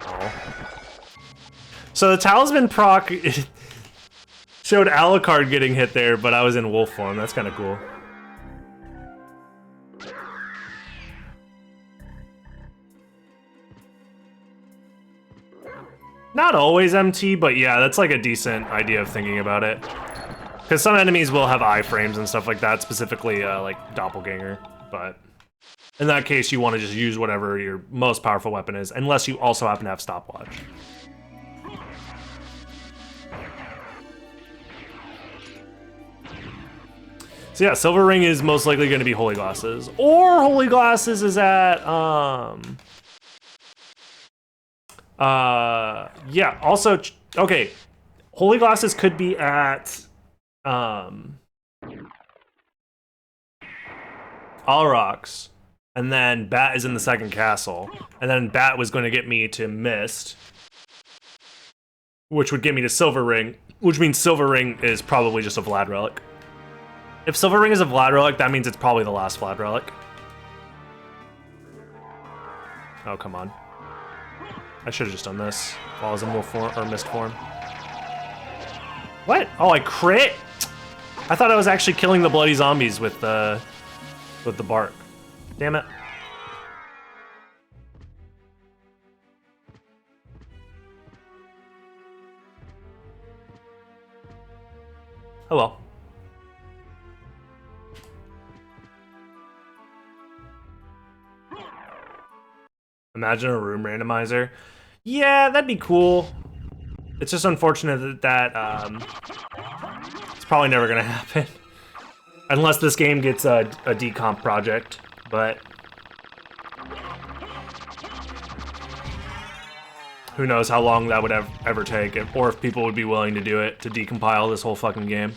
Oh. So the talisman proc showed Alucard getting hit there, but I was in wolf form. That's kind of cool. Not always MT, but yeah, that's like a decent idea of thinking about it. Because some enemies will have iframes and stuff like that, specifically like Doppelganger, but in that case you want to just use whatever your most powerful weapon is, unless you also happen to have stopwatch. So yeah, Silver Ring is most likely going to be Holy Glasses, or Holy Glasses is at yeah, also okay, Holy Glasses could be at Alrox, and then Bat is in the second castle, and then Bat was going to get me to Mist, which would get me to Silver Ring, which means Silver Ring is probably just a Vlad relic. If Silver Ring is a Vlad relic, that means it's probably the last Vlad relic. Oh, come on. I should have just done this while I was in wolf form, or Mist form. What? Oh, I crit? I thought I was actually killing the bloody zombies with the bark. Damn it. Oh well. Imagine a room randomizer. Yeah, that'd be cool. It's just unfortunate that it's probably never gonna happen. Unless this game gets a decomp project, but who knows how long that would ever take, or if people would be willing to do it, to decompile this whole fucking game.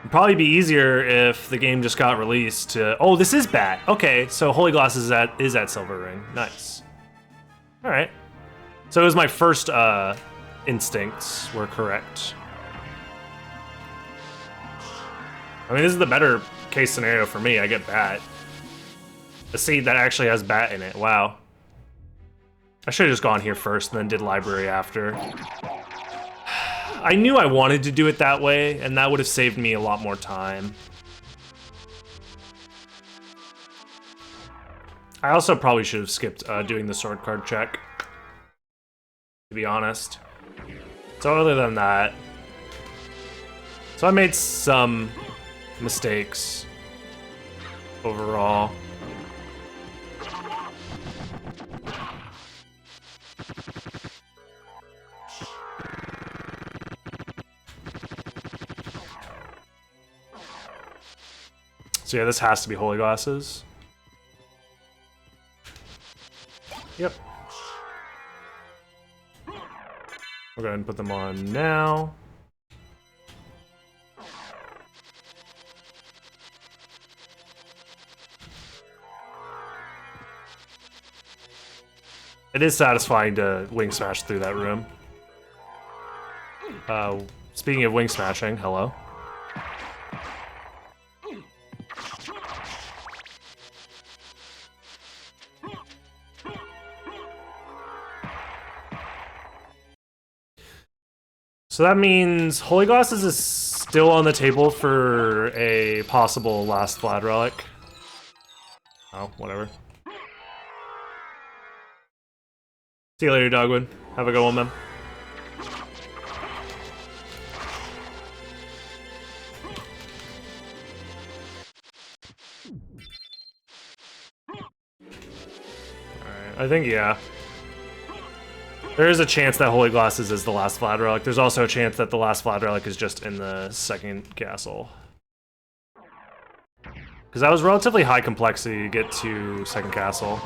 It'd probably be easier if the game just got released to... Oh, this is Bat. Okay, so Holy Glass is at Silver Ring. Nice. All right. So it was my first instincts were correct. I mean, this is the better case scenario for me. I get Bat. A seed that actually has Bat in it. Wow. I should have just gone here first and then did library after. I knew I wanted to do it that way, and that would have saved me a lot more time. I also probably should have skipped doing the sword card check, to be honest. So other than that, so I made some mistakes overall. So yeah, this has to be Holy Glasses. Yep. We'll go ahead and put them on now. It is satisfying to wing smash through that room. Speaking of wing smashing, hello. So that means Holy Glasses is still on the table for a possible last Vlad relic. Oh, whatever. See you later, Dogwood. Have a good one, man. Alright, I think, yeah. There is a chance that Holy Glasses is the last Vlad relic. There's also a chance that the last Vlad relic is just in the second castle. Because that was relatively high complexity to get to second castle.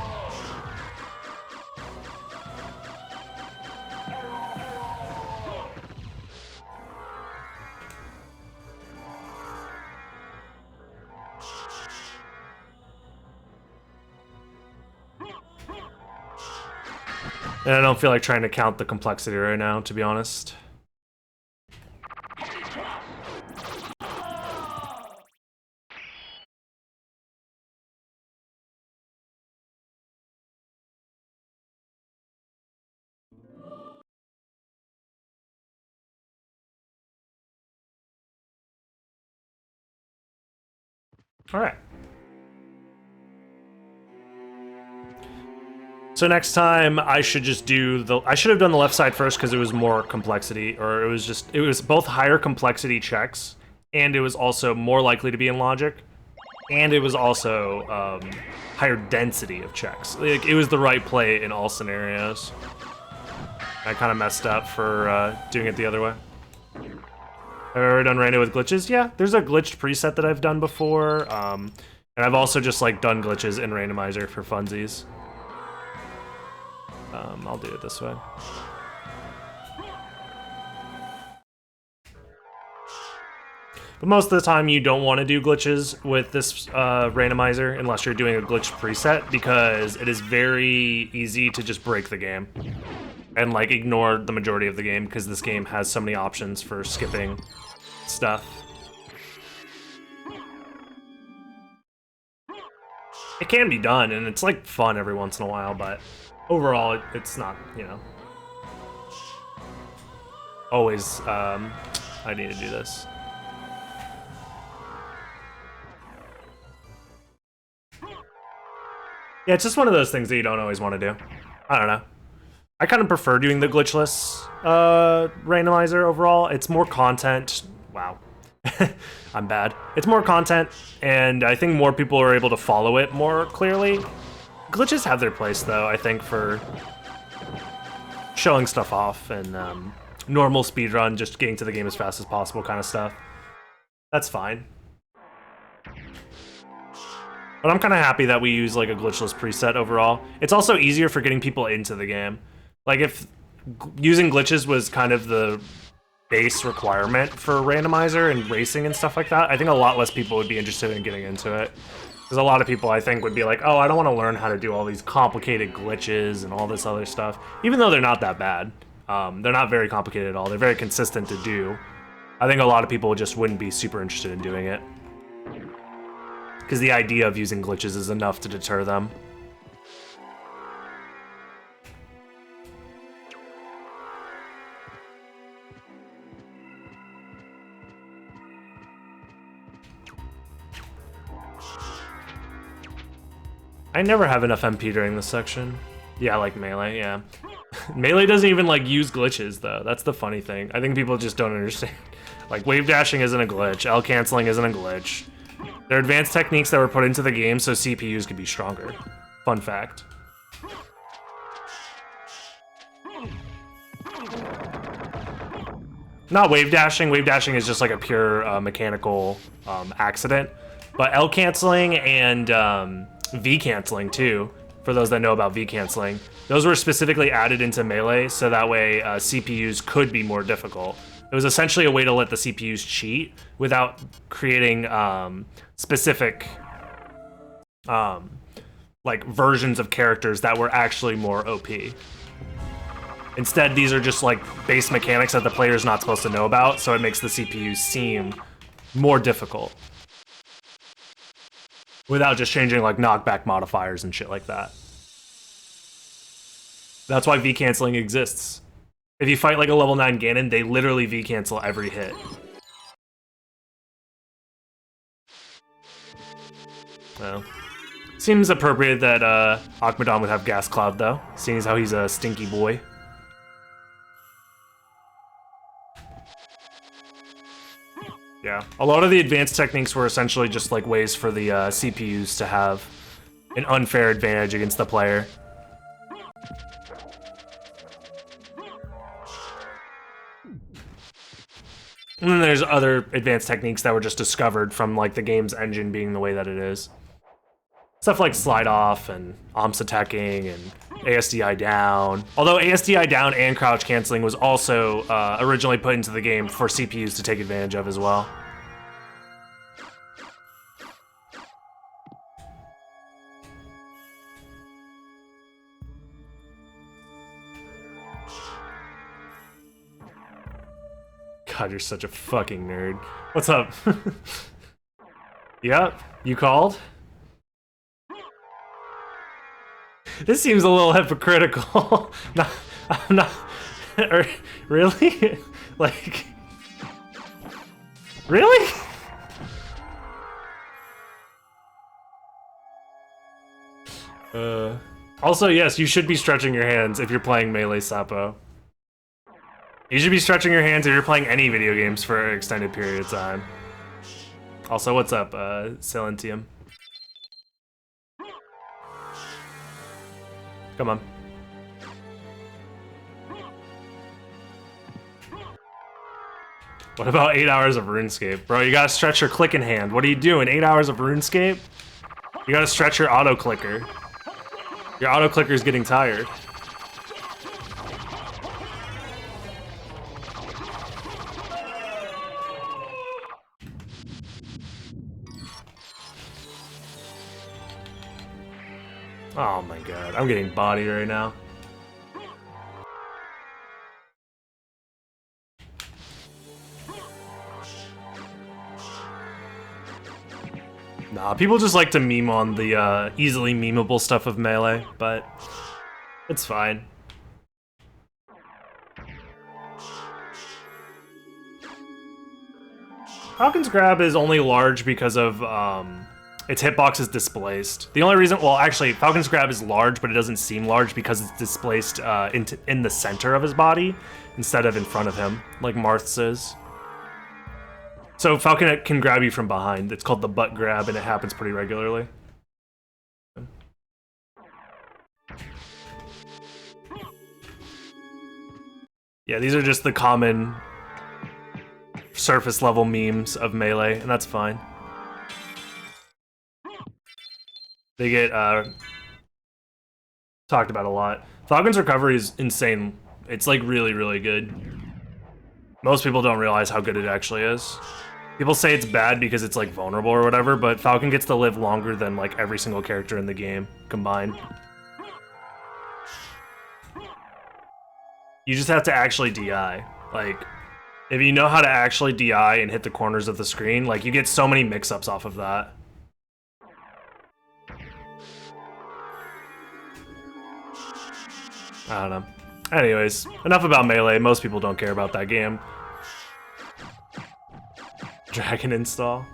And I don't feel like trying to count the complexity right now, to be honest. All right. So next time I should just do I should have done the left side first because it was more complexity, or it was both higher complexity checks, and it was also more likely to be in logic, and it was also higher density of checks. Like, it was the right play in all scenarios. I kind of messed up for doing it the other way. Have I ever done rando with glitches? Yeah, there's a glitched preset that I've done before, and I've also just like done glitches in randomizer for funsies. I'll do it this way. But most of the time you don't want to do glitches with this randomizer unless you're doing a glitch preset, because it is very easy to just break the game and like ignore the majority of the game, because this game has so many options for skipping stuff. It can be done, and it's like fun every once in a while, but overall it's not, you know, always I need to do this. Yeah, it's just one of those things that you don't always want to do. I don't know. I kind of prefer doing the glitchless randomizer overall. It's more content. Wow. I'm bad. It's more content, and I think more people are able to follow it more clearly. Glitches have their place, though, I think, for showing stuff off and normal speedrun, just getting to the game as fast as possible kind of stuff. That's fine. But I'm kind of happy that we use like a glitchless preset overall. It's also easier for getting people into the game. Like if using glitches was kind of the base requirement for randomizer and racing and stuff like that, I think a lot less people would be interested in getting into it. Because a lot of people, I think, would be like, oh, I don't want to learn how to do all these complicated glitches and all this other stuff. Even though they're not that bad. They're not very complicated at all. They're very consistent to do. I think a lot of people just wouldn't be super interested in doing it. Because the idea of using glitches is enough to deter them. I never have enough MP during this section. Yeah, like Melee, yeah. Melee doesn't even like use glitches though. That's the funny thing. I think people just don't understand. Like wave dashing isn't a glitch, L canceling isn't a glitch. They're advanced techniques that were put into the game so CPUs could be stronger. Fun fact. Not wave dashing. Wave dashing is just like a pure mechanical accident. But L canceling and V canceling too, for those that know about V canceling, those were specifically added into Melee so that way CPUs could be more difficult. It was essentially a way to let the CPUs cheat without creating specific like versions of characters that were actually more OP. Instead, these are just like base mechanics that the player's not supposed to know about, so it makes the CPUs seem more difficult. Without just changing like knockback modifiers and shit like that. That's why V canceling exists. If you fight like a level 9 Ganon, they literally V-cancel every hit. Well, seems appropriate that Akmadon would have Gas Cloud, though, seeing as how he's a stinky boy. Yeah, a lot of the advanced techniques were essentially just like ways for the CPUs to have an unfair advantage against the player. And then there's other advanced techniques that were just discovered from like the game's engine being the way that it is. Stuff like slide off and OMS attacking and ASDI down. Although ASDI down and crouch canceling was also originally put into the game for CPUs to take advantage of as well. God, you're such a fucking nerd. What's up? Yep, you called? This seems a little hypocritical. I'm not. Really? Like. Really? Also, yes, you should be stretching your hands if you're playing Melee Sapo. You should be stretching your hands if you're playing any video games for an extended period of time. Also, what's up, Silentium? Come on. What about 8 hours of RuneScape? Bro, you gotta stretch your clicking hand. What are you doing, 8 hours of RuneScape? You gotta stretch your auto-clicker. Your auto-clicker's getting tired. Oh my god, I'm getting bodied right now. Nah, people just like to meme on the easily memeable stuff of Melee, but it's fine. Falcon's Grab is only large because of its hitbox is displaced. The only reason, well, actually, Falcon's Grab is large, but it doesn't seem large because it's displaced in the center of his body instead of in front of him, like Marth's is. So Falcon can grab you from behind. It's called the butt grab, and it happens pretty regularly. Yeah, these are just the common surface level memes of Melee, and that's fine. They get talked about a lot. Falcon's recovery is insane. It's like really, really good. Most people don't realize how good it actually is. People say it's bad because it's like vulnerable or whatever, but Falcon gets to live longer than like every single character in the game combined. You just have to actually DI. Like, if you know how to actually DI and hit the corners of the screen, like you get so many mix-ups off of that. I don't know. Anyways, enough about Melee. Most people don't care about that game. Dragon install.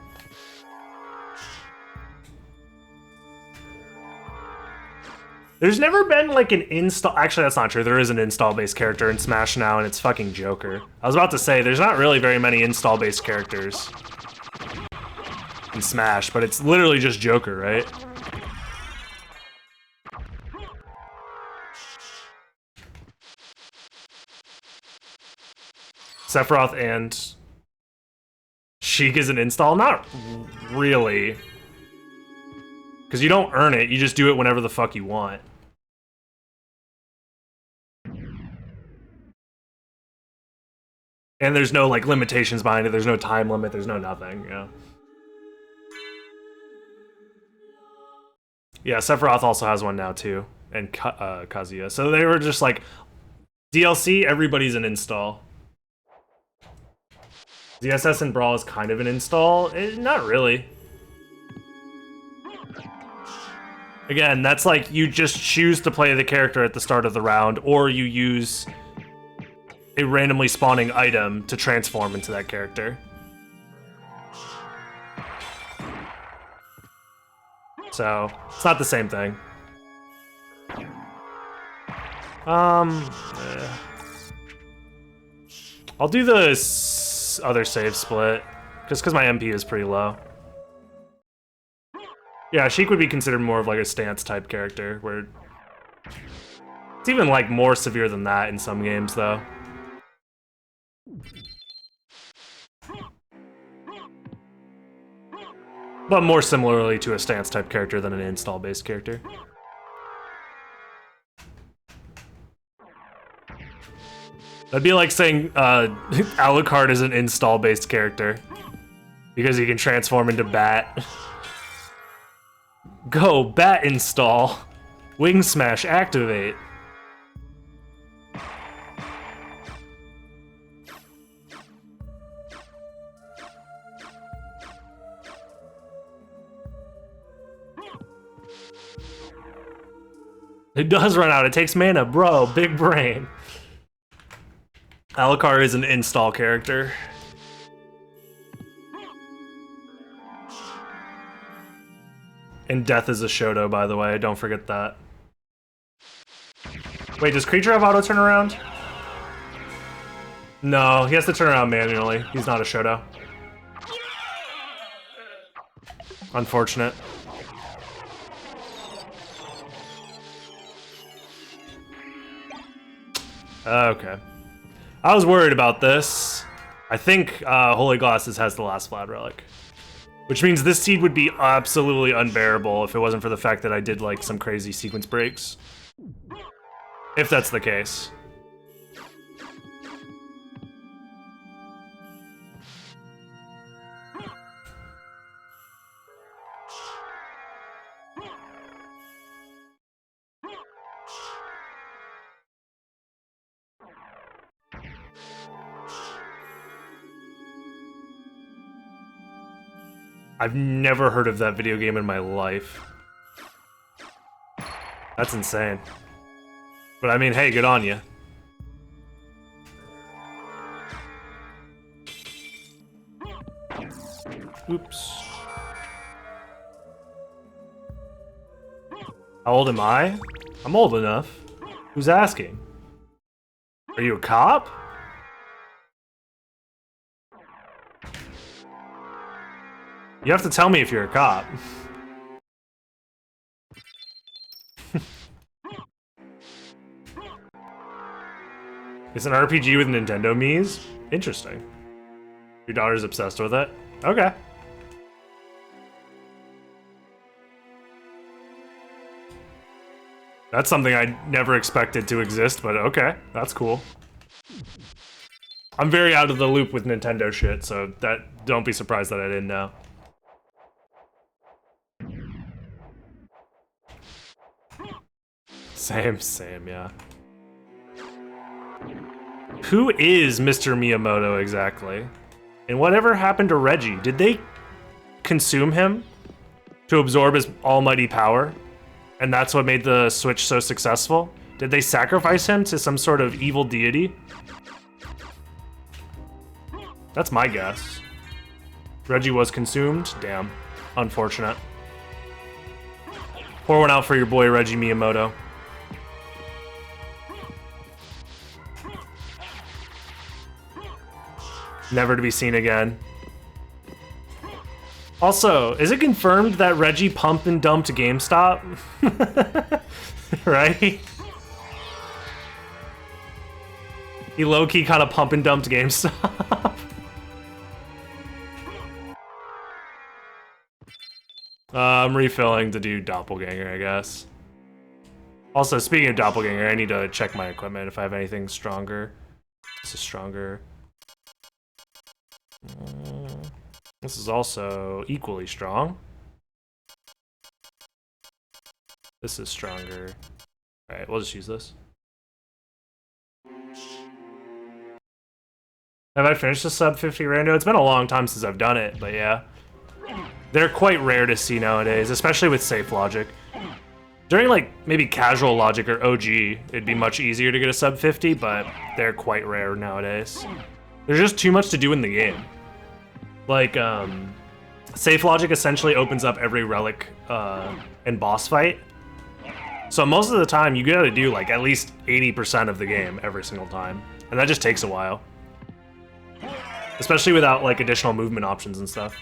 There's never been like an install. Actually, that's not true. There is an install-based character in Smash now, and it's fucking Joker. I was about to say, there's not really very many install-based characters in Smash, but it's literally just Joker, right? Sephiroth and Sheik is an install? Not really. Because you don't earn it, you just do it whenever the fuck you want. And there's no like limitations behind it, there's no time limit, there's no nothing, yeah. Yeah, Sephiroth also has one now too, and Kazuya. So they were just like, DLC, everybody's an install. DSS and Brawl is kind of an install. Not really. Again, that's like you just choose to play the character at the start of the round, or you use a randomly spawning item to transform into that character. So, it's not the same thing. I'll do the other save split, just because my MP is pretty low. Yeah, Sheik would be considered more of like a stance type character, where it's even like more severe than that in some games though. But more similarly to a stance type character than an install based character. That'd be like saying Alucard is an install based character because he can transform into Bat. Go, Bat install. Wing Smash activate. It does run out. It takes mana, bro. Big brain. Alucard is an install character. And Death is a Shoto, by the way. Don't forget that. Wait, does Creature have auto turnaround? No, he has to turn around manually. He's not a Shoto. Unfortunate. Okay. I was worried about this. I think Holy Glasses has the last Flat Relic. Which means this seed would be absolutely unbearable if it wasn't for the fact that I did like some crazy sequence breaks. If that's the case. I've never heard of that video game in my life. That's insane. But I mean, hey, good on you. Oops. How old am I? I'm old enough. Who's asking? Are you a cop? You have to tell me if you're a cop. It's an RPG with Nintendo Miis? Interesting. Your daughter's obsessed with it? Okay. That's something I never expected to exist, but okay, that's cool. I'm very out of the loop with Nintendo shit, so don't be surprised that I didn't know. Same, yeah. Who is Mr. Miyamoto exactly? And whatever happened to Reggie? Did they consume him to absorb his almighty power? And that's what made the Switch so successful? Did they sacrifice him to some sort of evil deity? That's my guess. Reggie was consumed? Damn. Unfortunate. Pour one out for your boy Reggie Miyamoto. Never to be seen again. Also, is it confirmed that Reggie pumped and dumped GameStop? Right? He low-key kind of pump and dumped GameStop. I'm refilling to do Doppelganger, I guess. Also, speaking of Doppelganger, I need to check my equipment if I have anything stronger. This is stronger. This is also equally strong. This is stronger. Alright, we'll just use this. Have I finished the sub 50 rando? It's been a long time since I've done it, but yeah. They're quite rare to see nowadays, especially with safe logic. During like maybe casual logic or OG, it'd be much easier to get a sub 50, but they're quite rare nowadays. There's just too much to do in the game. Like, safe logic essentially opens up every relic and boss fight. So most of the time, you gotta do like at least 80% of the game every single time. And that just takes a while. Especially without like additional movement options and stuff.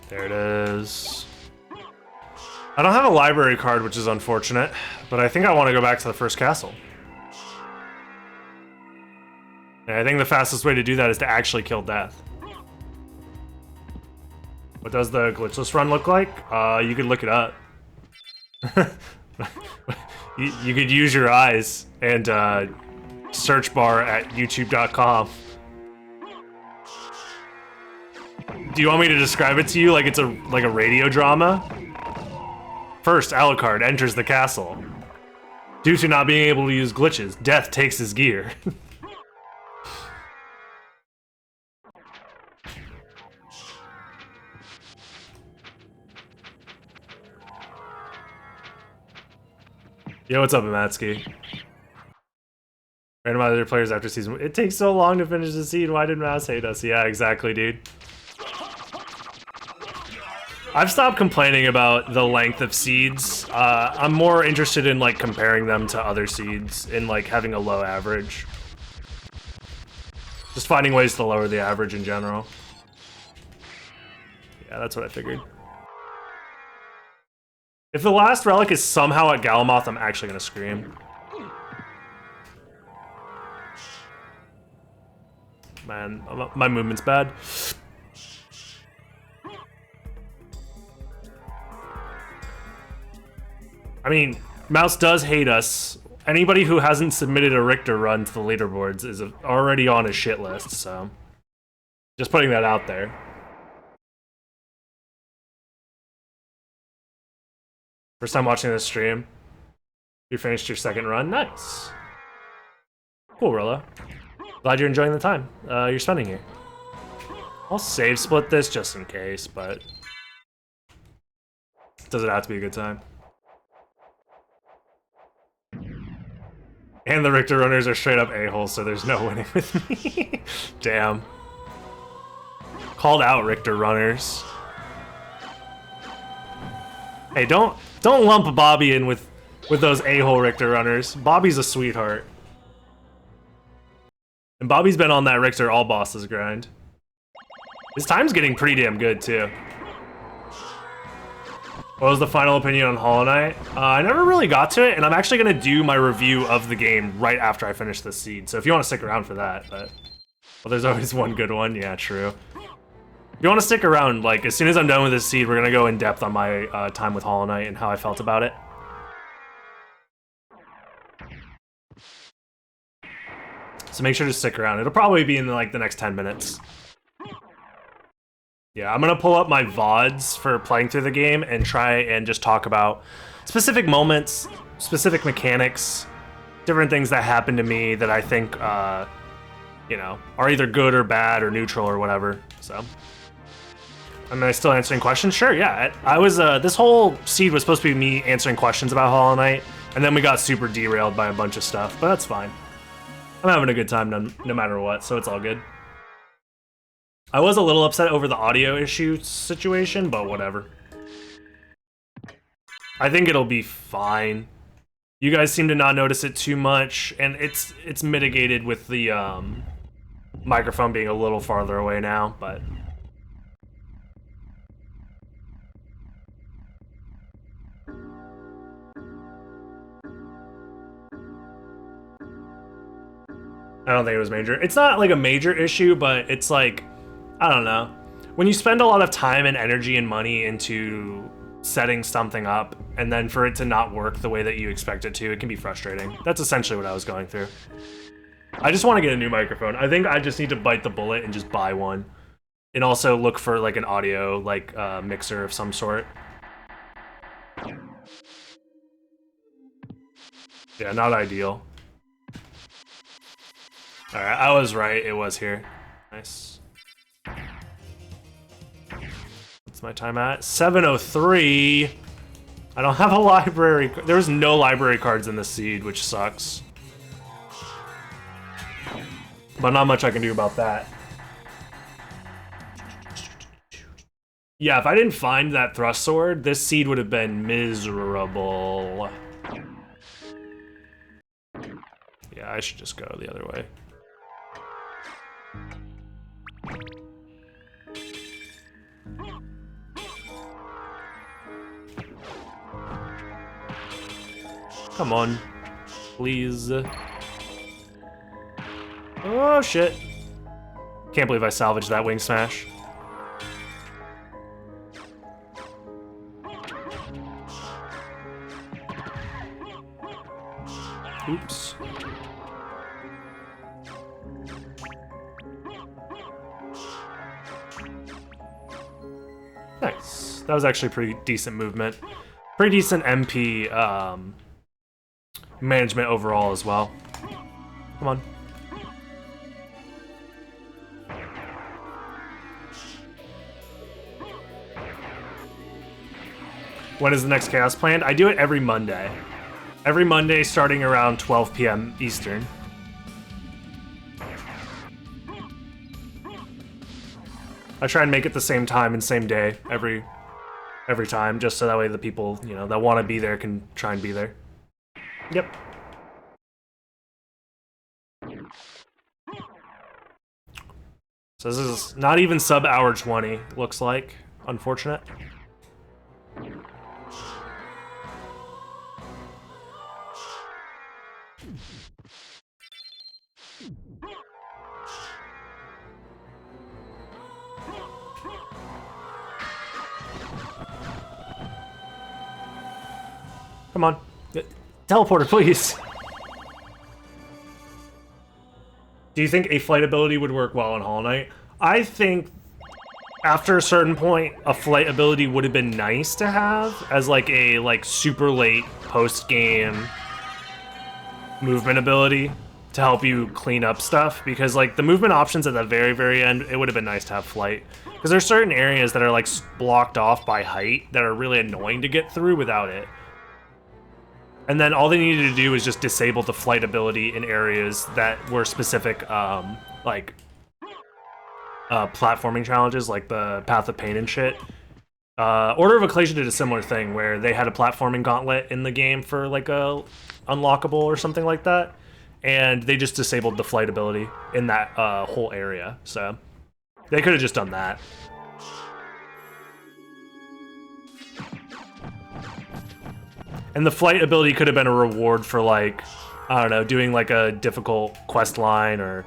There it is. I don't have a library card, which is unfortunate, but I think I want to go back to the first castle. And I think the fastest way to do that is to actually kill death. What does the glitchless run look like? You could look it up. you could use your eyes and search bar at youtube.com. Do you want me to describe it to you like it's a radio drama? First, Alucard enters the castle. Due to not being able to use glitches, Death takes his gear. Yo, what's up, Amatsky? Randomizer players after season. It takes so long to finish the seed. Why did Mouse hate us? Yeah, exactly, dude. I've stopped complaining about the length of seeds. I'm more interested in like comparing them to other seeds and like having a low average. Just finding ways to lower the average in general. Yeah, that's what I figured. If the last relic is somehow at Galamoth, I'm actually gonna scream. Man, my movement's bad. I mean, Mouse does hate us. Anybody who hasn't submitted a Richter run to the leaderboards is already on his shit list, so just putting that out there. First time watching this stream. You finished your second run? Nice. Cool, Rilla. Glad you're enjoying the time you're spending here. I'll save split this just in case, but does it have to be a good time? And the Richter runners are straight up a-holes, so there's no winning with me. Damn. Called out, Richter runners. Hey, don't lump Bobby in with those a-hole Richter runners. Bobby's a sweetheart. And Bobby's been on that Richter all bosses grind. His time's getting pretty damn good too. What was the final opinion on Hollow Knight? I never really got to it, and I'm actually gonna do my review of the game right after I finish this seed. So if you want to stick around for that, but well, there's always one good one. Yeah, true. If you want to stick around, like as soon as I'm done with this seed, we're gonna go in depth on my time with Hollow Knight and how I felt about it. So make sure to stick around. It'll probably be in like the next 10 minutes. Yeah, I'm gonna pull up my VODs for playing through the game and try and just talk about specific moments, specific mechanics, different things that happened to me that I think, you know, are either good or bad or neutral or whatever. So, am I still answering questions? Sure, yeah. I was, this whole seed was supposed to be me answering questions about Hollow Knight, and then we got super derailed by a bunch of stuff, but that's fine. I'm having a good time no matter what, so it's all good. I was a little upset over the audio issue situation, but whatever. I think it'll be fine. You guys seem to not notice it too much, and it's mitigated with the microphone being a little farther away now, but I don't think it was major. It's not like a major issue, but it's like, I don't know. When you spend a lot of time and energy and money into setting something up, and then for it to not work the way that you expect it to, it can be frustrating. That's essentially what I was going through. I just want to get a new microphone. I think I just need to bite the bullet and just buy one. And also look for like an audio like mixer of some sort. Yeah, not ideal. Alright, I was right, it was here. Nice. What's my time at? 7:03. I don't have a library. There's no library cards in this seed, which sucks. But not much I can do about that. Yeah, if I didn't find that thrust sword, this seed would have been miserable. Yeah, I should just go the other way. Come on, please. Oh shit. Can't believe I salvaged that wing smash. Oops. Nice. That was actually pretty decent movement. Pretty decent MP management overall as well. Come on. When is the next Chaos planned? I do it every Monday. Every Monday starting around 12 p.m. Eastern. I try and make it the same time and same day every time, just so that way the people, you know, that want to be there can try and be there. Yep. So this is not even sub hour 20, looks like. Unfortunate. Come on. Teleporter, please. Do you think a flight ability would work well on Hollow Knight? I think after a certain point, a flight ability would have been nice to have as like a super late post-game movement ability to help you clean up stuff, because like the movement options at the very, very end, it would have been nice to have flight. Because there's certain areas that are like blocked off by height that are really annoying to get through without it. And then all they needed to do is just disable the flight ability in areas that were specific, platforming challenges, like the Path of Pain and shit. Order of Ecclesia did a similar thing, where they had a platforming gauntlet in the game for like a unlockable or something like that, and they just disabled the flight ability in that whole area. So they could have just done that. And the flight ability could have been a reward for, like, I don't know, doing like a difficult quest line or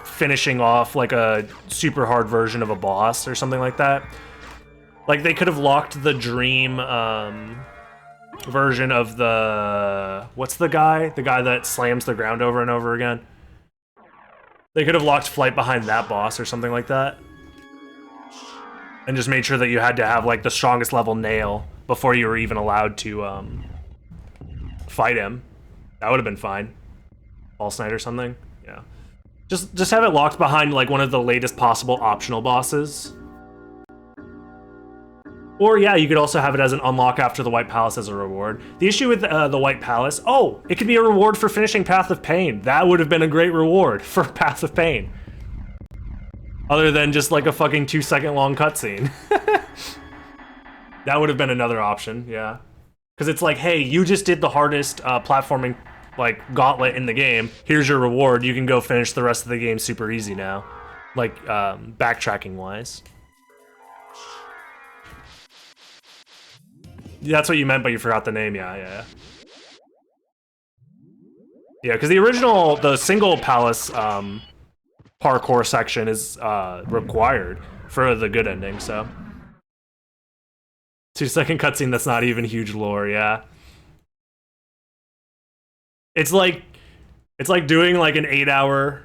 finishing off like a super hard version of a boss or something like that. Like they could have locked the dream version of the, what's the guy? The guy that slams the ground over and over again. They could have locked flight behind that boss or something like that. And just made sure that you had to have like the strongest level nail before you were even allowed to fight him. That would have been fine. False Knight or something. Yeah. Just have it locked behind like one of the latest possible optional bosses. Or yeah, you could also have it as an unlock after the White Palace as a reward. The issue with the White Palace, oh, it could be a reward for finishing Path of Pain. That would have been a great reward for Path of Pain. Other than just like a fucking 2-second long cutscene. That would have been another option, yeah. Because it's like, hey, you just did the hardest platforming like gauntlet in the game. Here's your reward. You can go finish the rest of the game super easy now. Like backtracking wise. That's what you meant, but you forgot the name. Yeah, because the original, the single palace parkour section is required for the good ending, so. 2-second cutscene that's not even huge lore, yeah. It's like doing like an 8-hour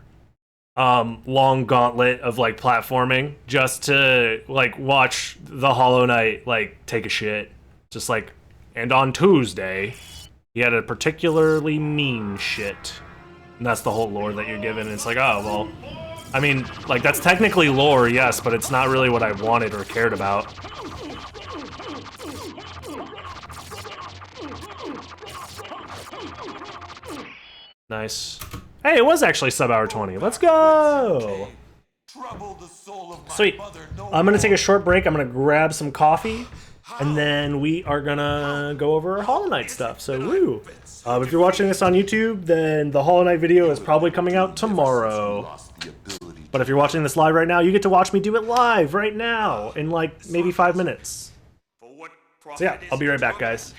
long gauntlet of like platforming just to like watch the Hollow Knight like take a shit. Just like, and on Tuesday, he had a particularly mean shit. And that's the whole lore that you're given. It's like, oh, well, I mean, like, that's technically lore, yes, but it's not really what I wanted or cared about. Nice. Hey, it was actually sub-hour 20. Let's go! Sweet. I'm gonna take a short break. I'm gonna grab some coffee, and then we are gonna go over Hollow Knight stuff. So, woo! If you're watching this on YouTube, then the Hollow Knight video is probably coming out tomorrow. But if you're watching this live right now, you get to watch me do it live right now in like maybe 5 minutes. So yeah, I'll be right back, guys.